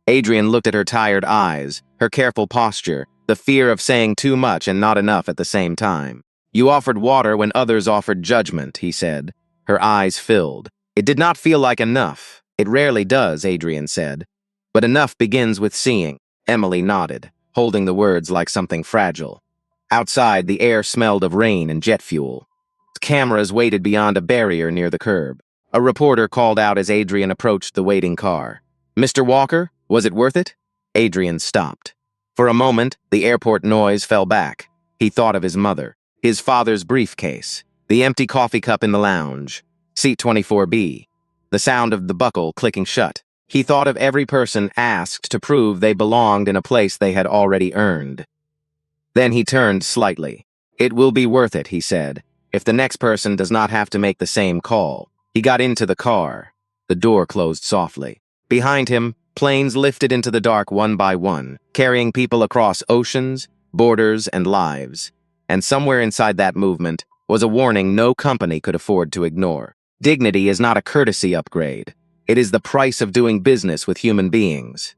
Adrian looked at her tired eyes, her careful posture, the fear of saying too much and not enough at the same time. You offered water when others offered judgment, he said. Her eyes filled. It did not feel like enough. It rarely does, Adrian said. But enough begins with seeing. Emily nodded, holding the words like something fragile. Outside, the air smelled of rain and jet fuel. Cameras waited beyond a barrier near the curb. A reporter called out as Adrian approached the waiting car. Mr. Walker, was it worth it? Adrian stopped. For a moment, the airport noise fell back. He thought of his mother, his father's briefcase, the empty coffee cup in the lounge, seat 24B, the sound of the buckle clicking shut. He thought of every person asked to prove they belonged in a place they had already earned. Then he turned slightly. It will be worth it, he said, if the next person does not have to make the same call. He got into the car. The door closed softly. Behind him, planes lifted into the dark one by one, carrying people across oceans, borders, and lives. And somewhere inside that movement was a warning no company could afford to ignore. Dignity is not a courtesy upgrade. It is the price of doing business with human beings.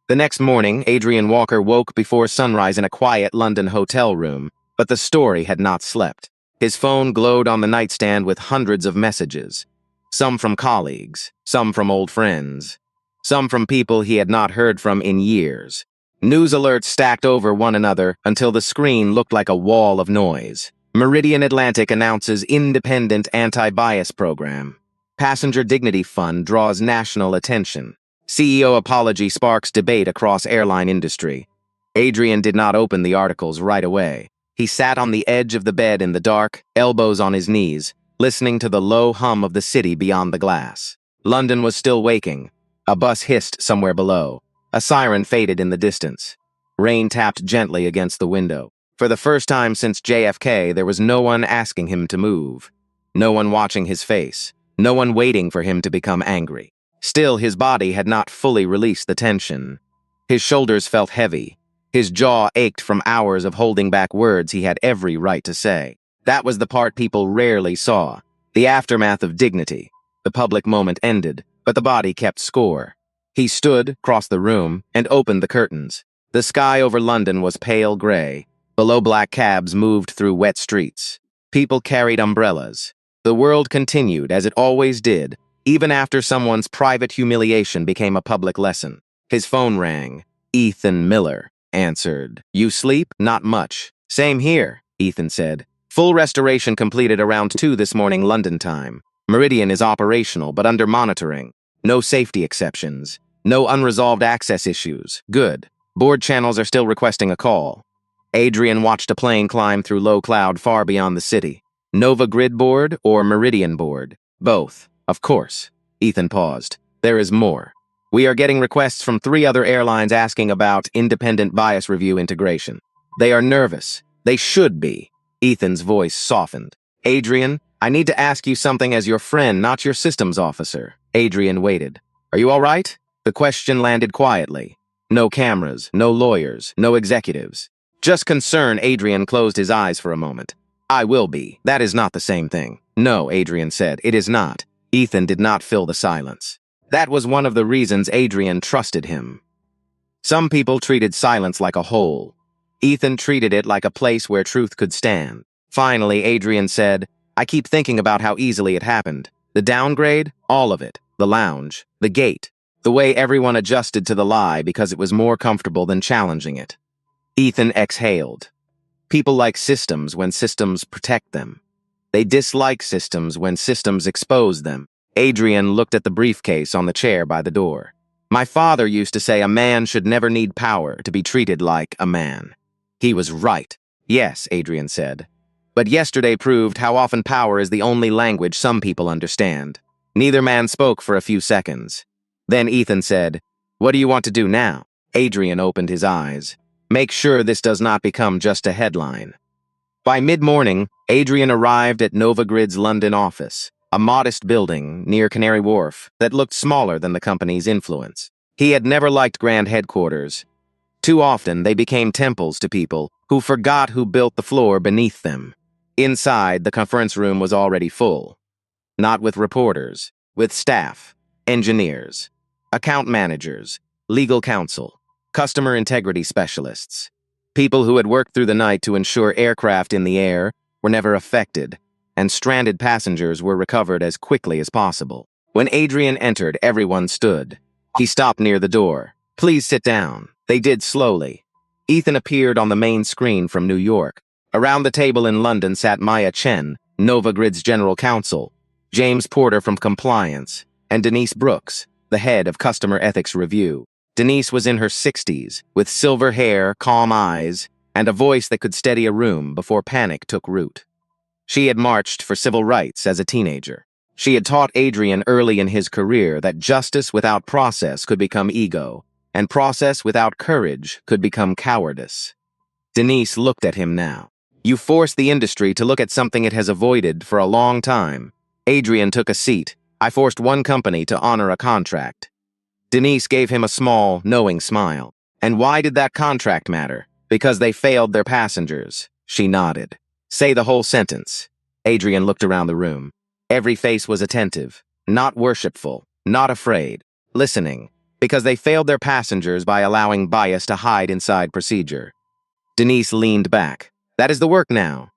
The next morning, Adrian Walker woke before sunrise in a quiet London hotel room, but the story had not slept. His phone glowed on the nightstand with hundreds of messages. Some from colleagues, some from old friends, some from people he had not heard from in years. News alerts stacked over one another until the screen looked like a wall of noise. Meridian Atlantic announces independent anti-bias program. Passenger Dignity Fund draws national attention. CEO apology sparks debate across airline industry. Adrian did not open the articles right away. He sat on the edge of the bed in the dark, elbows on his knees, listening to the low hum of the city beyond the glass. London was still waking. A bus hissed somewhere below. A siren faded in the distance. Rain tapped gently against the window. For the first time since JFK, there was no one asking him to move. No one watching his face. No one waiting for him to become angry. Still, his body had not fully released the tension. His shoulders felt heavy. His jaw ached from hours of holding back words he had every right to say. That was the part people rarely saw. The aftermath of dignity. The public moment ended, but the body kept score. He stood, crossed the room, and opened the curtains. The sky over London was pale gray. Below, black cabs moved through wet streets. People carried umbrellas. The world continued, as it always did, even after someone's private humiliation became a public lesson. His phone rang. Ethan Miller answered. "You sleep? Not much." "Same here," Ethan said. "Full restoration completed around 2 this morning London time. Meridian is operational, but under monitoring. No safety exceptions. No unresolved access issues. Good. Board channels are still requesting a call." Adrian watched a plane climb through low cloud far beyond the city. Nova Grid board or Meridian board? Both. Of course. Ethan paused. There is more. We are getting requests from 3 other airlines asking about independent bias review integration. They are nervous. They should be. Ethan's voice softened. "Adrian, I need to ask you something as your friend, not your systems officer." Adrian waited. "Are you all right?" The question landed quietly. No cameras, no lawyers, no executives. Just concern. Adrian closed his eyes for a moment. "I will be. That is not the same thing." "No," Adrian said, "it is not." Ethan did not fill the silence. That was one of the reasons Adrian trusted him. Some people treated silence like a hole. Ethan treated it like a place where truth could stand. Finally, Adrian said, "I keep thinking about how easily it happened. The downgrade, all of it. The lounge, the gate. The way everyone adjusted to the lie because it was more comfortable than challenging it." Ethan exhaled. People like systems when systems protect them. They dislike systems when systems expose them. Adrian looked at the briefcase on the chair by the door. "My father used to say a man should never need power to be treated like a man." He was right. "Yes," Adrian said. "But yesterday proved how often power is the only language some people understand." Neither man spoke for a few seconds. Then Ethan said, "What do you want to do now?" Adrian opened his eyes. "Make sure this does not become just a headline." By mid-morning, Adrian arrived at Nova Grid's London office, a modest building near Canary Wharf that looked smaller than the company's influence. He had never liked grand headquarters. Too often, they became temples to people who forgot who built the floor beneath them. Inside, the conference room was already full. Not with reporters, with staff, engineers, account managers, legal counsel, customer integrity specialists, people who had worked through the night to ensure aircraft in the air were never affected, and stranded passengers were recovered as quickly as possible. When Adrian entered, everyone stood. He stopped near the door. "Please sit down." They did slowly. Ethan appeared on the main screen from New York. Around the table in London sat Maya Chen, Nova Grid's general counsel, James Porter from Compliance, and Denise Brooks, the head of Customer Ethics Review. Denise was in her 60s, with silver hair, calm eyes, and a voice that could steady a room before panic took root. She had marched for civil rights as a teenager. She had taught Adrian early in his career that justice without process could become ego, and process without courage could become cowardice. Denise looked at him now. "You force the industry to look at something it has avoided for a long time." Adrian took a seat. "I forced one company to honor a contract." Denise gave him a small, knowing smile. "And why did that contract matter? Because they failed their passengers." She nodded. "Say the whole sentence." Adrian looked around the room. Every face was attentive, not worshipful, not afraid, listening, because they failed their passengers by allowing bias to hide inside procedure. Denise leaned back. That is the work now.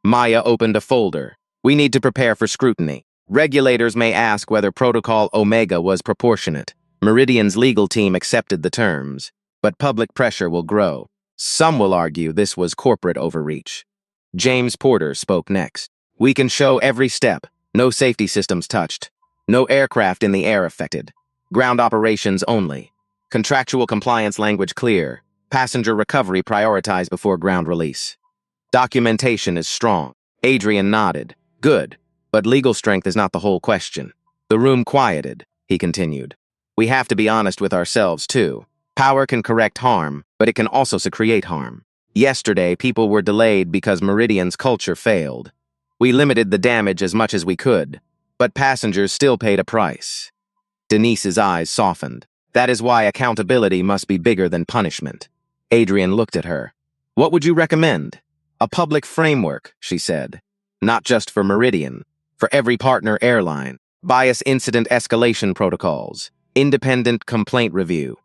Maya opened a folder. We need to prepare for scrutiny. Regulators may ask whether Protocol Omega was proportionate. Meridian's legal team accepted the terms, but public pressure will grow. Some will argue this was corporate overreach. James Porter spoke next. We can show every step. No safety systems touched. No aircraft in the air affected. Ground operations only. Contractual compliance language clear. Passenger recovery prioritized before ground release. Documentation is strong. Adrian nodded. Good. But legal strength is not the whole question. The room quieted, he continued. We have to be honest with ourselves, too. Power can correct harm, but it can also create harm. Yesterday, people were delayed because Meridian's culture failed. We limited the damage as much as we could, but passengers still paid a price. Denise's eyes softened. That is why accountability must be bigger than punishment. Adrian looked at her. What would you recommend? A public framework, she said. Not just for Meridian, for every partner airline. Bias incident escalation protocols. Independent complaint review.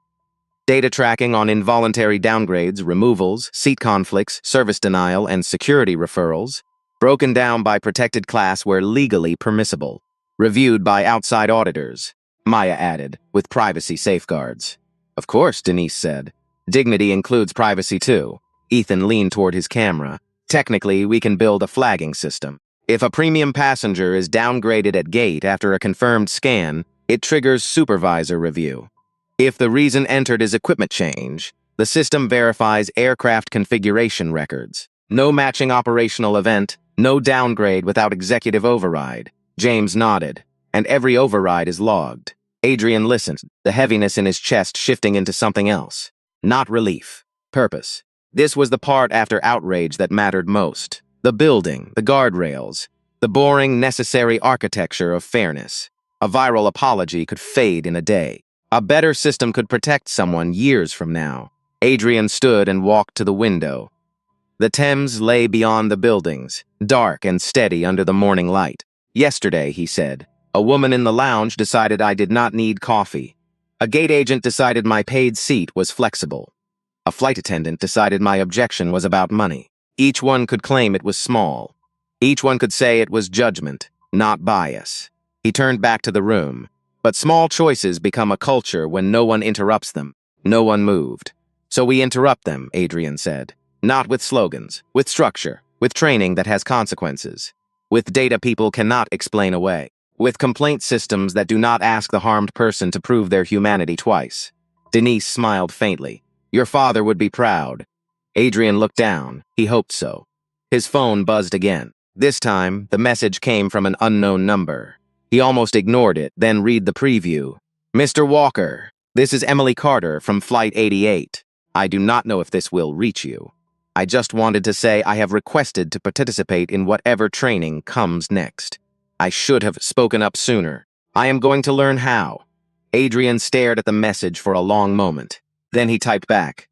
Data tracking on involuntary downgrades, removals, seat conflicts, service denial, and security referrals. Broken down by protected class where legally permissible. Reviewed by outside auditors. Maya added, with privacy safeguards. Of course, Denise said. Dignity includes privacy too. Ethan leaned toward his camera. Technically, we can build a flagging system. If a premium passenger is downgraded at gate after a confirmed scan, it triggers supervisor review. If the reason entered is equipment change, the system verifies aircraft configuration records. No matching operational event, no downgrade without executive override. James nodded, and every override is logged. Adrian listened, the heaviness in his chest shifting into something else. Not relief. Purpose. This was the part after outrage that mattered most. The building, the guardrails, the boring, necessary architecture of fairness. A viral apology could fade in a day. A better system could protect someone years from now. Adrian stood and walked to the window. The Thames lay beyond the buildings, dark and steady under the morning light. Yesterday, he said, a woman in the lounge decided I did not need coffee. A gate agent decided my paid seat was flexible. A flight attendant decided my objection was about money. Each one could claim it was small. Each one could say it was judgment, not bias. He turned back to the room. But small choices become a culture when no one interrupts them. No one moved. So we interrupt them, Adrian said. Not with slogans, with structure, with training that has consequences. With data people cannot explain away. With complaint systems that do not ask the harmed person to prove their humanity twice. Denise smiled faintly. Your father would be proud. Adrian looked down. He hoped so. His phone buzzed again. This time, the message came from an unknown number. He almost ignored it, then read the preview. Mr. Walker, this is Emily Carter from Flight 88. I do not know if this will reach you. I just wanted to say I have requested to participate in whatever training comes next. I should have spoken up sooner. I am going to learn how. Adrian stared at the message for a long moment. Then he typed back.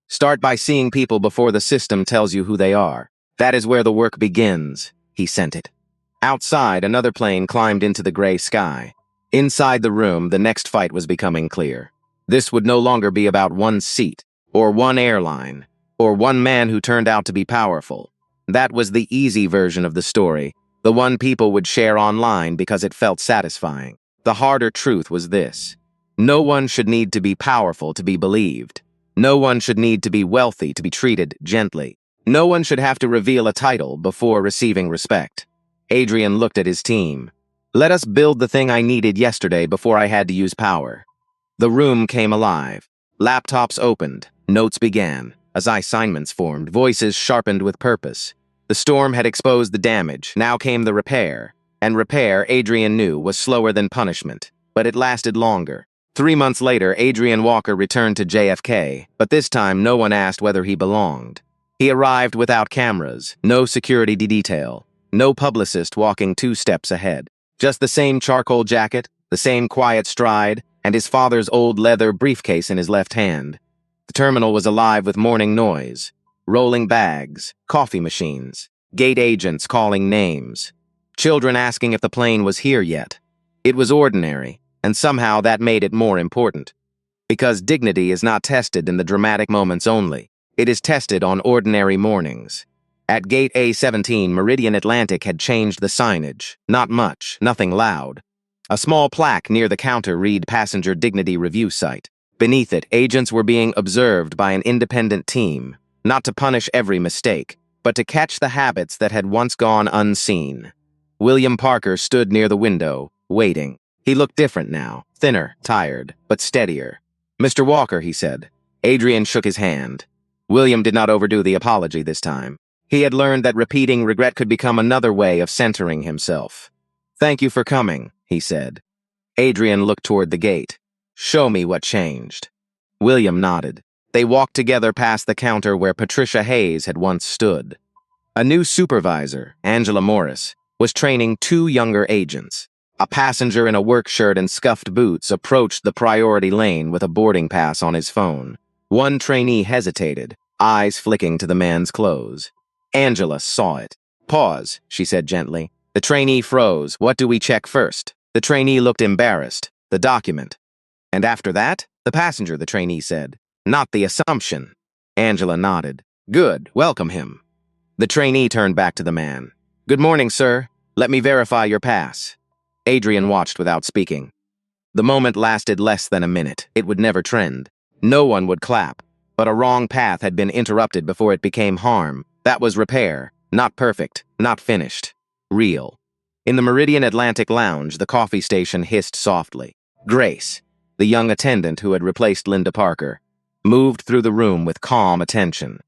Start by seeing people before the system tells you who they are. That is where the work begins. He sent it. Outside, another plane climbed into the gray sky. Inside the room, the next fight was becoming clear. This would no longer be about one seat, or one airline, or one man who turned out to be powerful. That was the easy version of the story, the one people would share online because it felt satisfying. The harder truth was this. No one should need to be powerful to be believed. No one should need to be wealthy to be treated gently. No one should have to reveal a title before receiving respect. Adrian looked at his team. Let us build the thing I needed yesterday before I had to use power. The room came alive. Laptops opened. Notes began. As assignments formed, voices sharpened with purpose. The storm had exposed the damage. Now came the repair. And repair, Adrian knew, was slower than punishment. But it lasted longer. 3 months later, Adrian Walker returned to JFK, but this time no one asked whether he belonged. He arrived without cameras, no security detail. No publicist walking 2 steps ahead. Just the same charcoal jacket, the same quiet stride, and his father's old leather briefcase in his left hand. The terminal was alive with morning noise. Rolling bags, coffee machines, gate agents calling names. Children asking if the plane was here yet. It was ordinary, and somehow that made it more important. Because dignity is not tested in the dramatic moments only. It is tested on ordinary mornings. At Gate A17, Meridian Atlantic had changed the signage. Not much, nothing loud. A small plaque near the counter read Passenger Dignity Review Site. Beneath it, agents were being observed by an independent team, not to punish every mistake, but to catch the habits that had once gone unseen. William Parker stood near the window, waiting. He looked different now, thinner, tired, but steadier. "Mr. Walker," he said. Adrian shook his hand. William did not overdo the apology this time. He had learned that repeating regret could become another way of centering himself. "Thank you for coming," he said. Adrian looked toward the gate. "Show me what changed." William nodded. They walked together past the counter where Patricia Hayes had once stood. A new supervisor, Angela Morris, was training 2 younger agents. A passenger in a work shirt and scuffed boots approached the priority lane with a boarding pass on his phone. One trainee hesitated, eyes flicking to the man's clothes. Angela saw it. "Pause," she said gently. The trainee froze. "What do we check first?" The trainee looked embarrassed. "The document." "And after that?" "The passenger," the trainee said. "Not the assumption." Angela nodded. "Good, welcome him." The trainee turned back to the man. "Good morning, sir. Let me verify your pass." Adrian watched without speaking. The moment lasted less than a minute. It would never trend. No one would clap. But a wrong path had been interrupted before it became harm. That was repair. Not perfect. Not finished. Real. In the Meridian Atlantic Lounge, the coffee station hissed softly. Grace, the young attendant who had replaced Linda Parker, moved through the room with calm attention.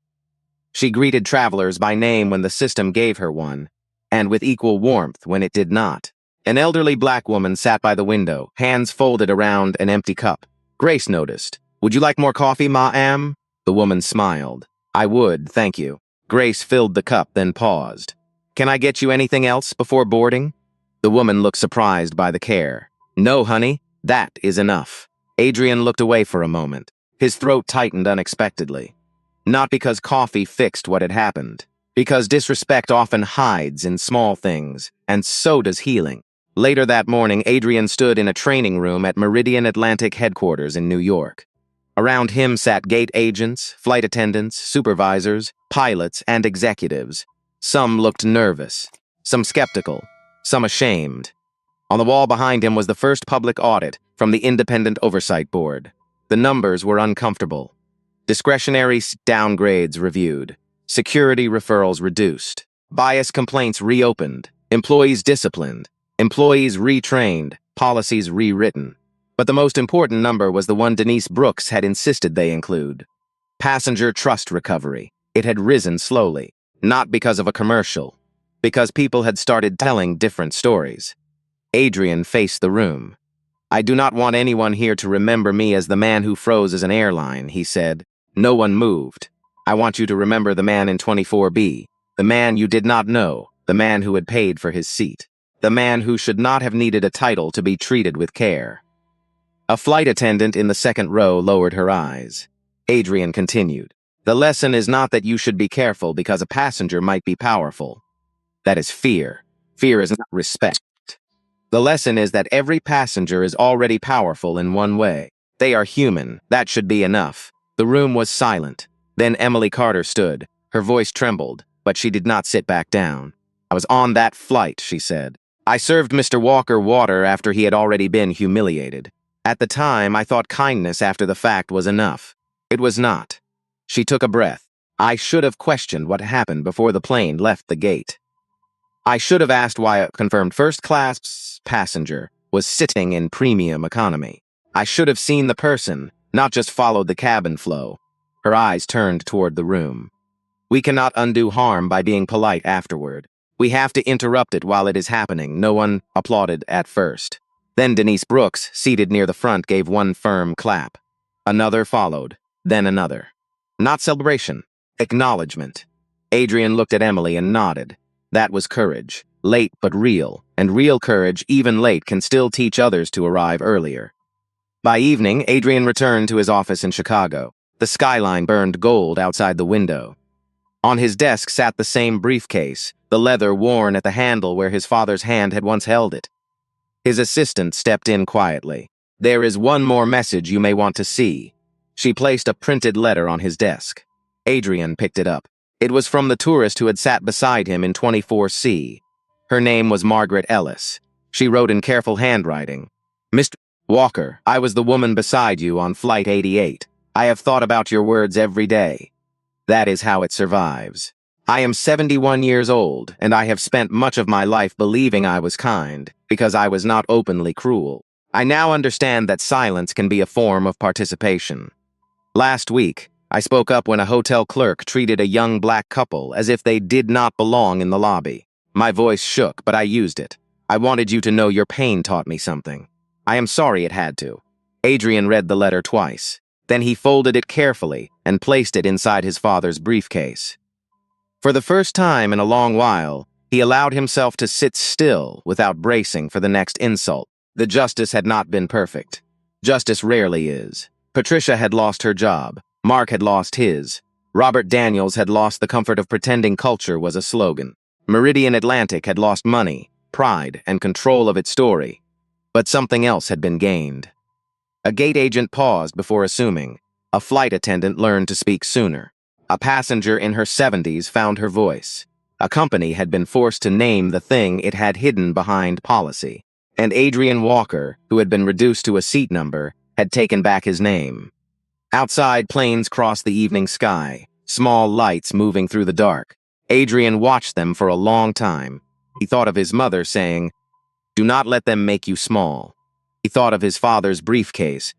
She greeted travelers by name when the system gave her one, and with equal warmth when it did not. An elderly black woman sat by the window, hands folded around an empty cup. Grace noticed. "Would you like more coffee, ma'am?" The woman smiled. "I would, thank you." Grace filled the cup, then paused. "Can I get you anything else before boarding?" The woman looked surprised by the care. "No, honey, that is enough." Adrian looked away for a moment. His throat tightened unexpectedly. Not because coffee fixed what had happened. Because disrespect often hides in small things, and so does healing. Later that morning, Adrian stood in a training room at Meridian Atlantic headquarters in New York. Around him sat gate agents, flight attendants, supervisors, pilots, and executives. Some looked nervous, some skeptical, some ashamed. On the wall behind him was the first public audit from the Independent Oversight Board. The numbers were uncomfortable. Discretionary downgrades reviewed. Security referrals reduced. Bias complaints reopened. Employees disciplined. Employees retrained. Policies rewritten. But the most important number was the one Denise Brooks had insisted they include. Passenger trust recovery. It had risen slowly. Not because of a commercial. Because people had started telling different stories. Adrian faced the room. "I do not want anyone here to remember me as the man who froze as an airline," he said. No one moved. "I want you to remember the man in 24B. The man you did not know. The man who had paid for his seat. The man who should not have needed a title to be treated with care." A flight attendant in the second row lowered her eyes. Adrian continued. "The lesson is not that you should be careful because a passenger might be powerful. That is fear. Fear is not respect. The lesson is that every passenger is already powerful in one way. They are human. That should be enough." The room was silent. Then Emily Carter stood. Her voice trembled, but she did not sit back down. "I was on that flight," she said. "I served Mr. Walker water after he had already been humiliated. At the time, I thought kindness after the fact was enough. It was not." She took a breath. "I should have questioned what happened before the plane left the gate. I should have asked why a confirmed first-class passenger was sitting in premium economy. I should have seen the person, not just followed the cabin flow." Her eyes turned toward the room. "We cannot undo harm by being polite afterward. We have to interrupt it while it is happening." No one applauded at first. Then Denise Brooks, seated near the front, gave one firm clap. Another followed, then another. Not celebration, acknowledgement. Adrian looked at Emily and nodded. That was courage, late but real, and real courage, even late, can still teach others to arrive earlier. By evening, Adrian returned to his office in Chicago. The skyline burned gold outside the window. On his desk sat the same briefcase, the leather worn at the handle where his father's hand had once held it. His assistant stepped in quietly. "There is one more message you may want to see." She placed a printed letter on his desk. Adrian picked it up. It was from the tourist who had sat beside him in 24C. Her name was Margaret Ellis. She wrote in careful handwriting, "Mr. Walker, I was the woman beside you on Flight 88. I have thought about your words every day. That is how it survives. I am 71 years old, and I have spent much of my life believing I was kind, because I was not openly cruel. I now understand that silence can be a form of participation. Last week, I spoke up when a hotel clerk treated a young black couple as if they did not belong in the lobby. My voice shook, but I used it. I wanted you to know your pain taught me something. I am sorry it had to." Adrian read the letter twice. Then he folded it carefully and placed it inside his father's briefcase. For the first time in a long while, he allowed himself to sit still without bracing for the next insult. The justice had not been perfect. Justice rarely is. Patricia had lost her job. Mark had lost his. Robert Daniels had lost the comfort of pretending culture was a slogan. Meridian Atlantic had lost money, pride, and control of its story. But something else had been gained. A gate agent paused before assuming. A flight attendant learned to speak sooner. A passenger in her 70s found her voice. A company had been forced to name the thing it had hidden behind policy. And Adrian Walker, who had been reduced to a seat number, had taken back his name. Outside, planes crossed the evening sky, small lights moving through the dark. Adrian watched them for a long time. He thought of his mother saying, "Do not let them make you small." He thought of his father's briefcase.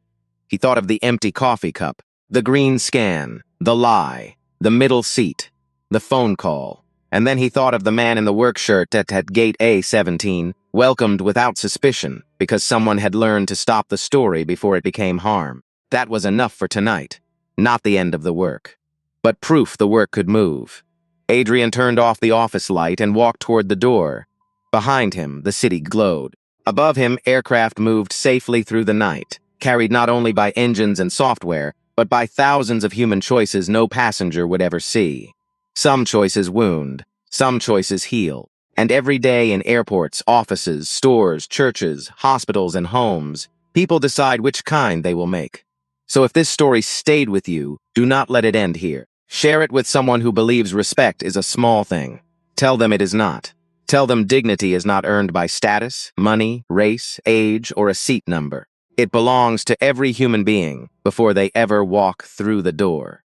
He thought of the empty coffee cup, the green scan, the lie, the middle seat, the phone call. And then he thought of the man in the work shirt at gate A17, welcomed without suspicion because someone had learned to stop the story before it became harm. That was enough for tonight. Not the end of the work, but proof the work could move. Adrian turned off the office light and walked toward the door. Behind him, the city glowed. Above him, aircraft moved safely through the night, carried not only by engines and software, but by thousands of human choices no passenger would ever see. Some choices wound, some choices heal. And every day in airports, offices, stores, churches, hospitals, and homes, people decide which kind they will make. So if this story stayed with you, do not let it end here. Share it with someone who believes respect is a small thing. Tell them it is not. Tell them dignity is not earned by status, money, race, age, or a seat number. It belongs to every human being before they ever walk through the door.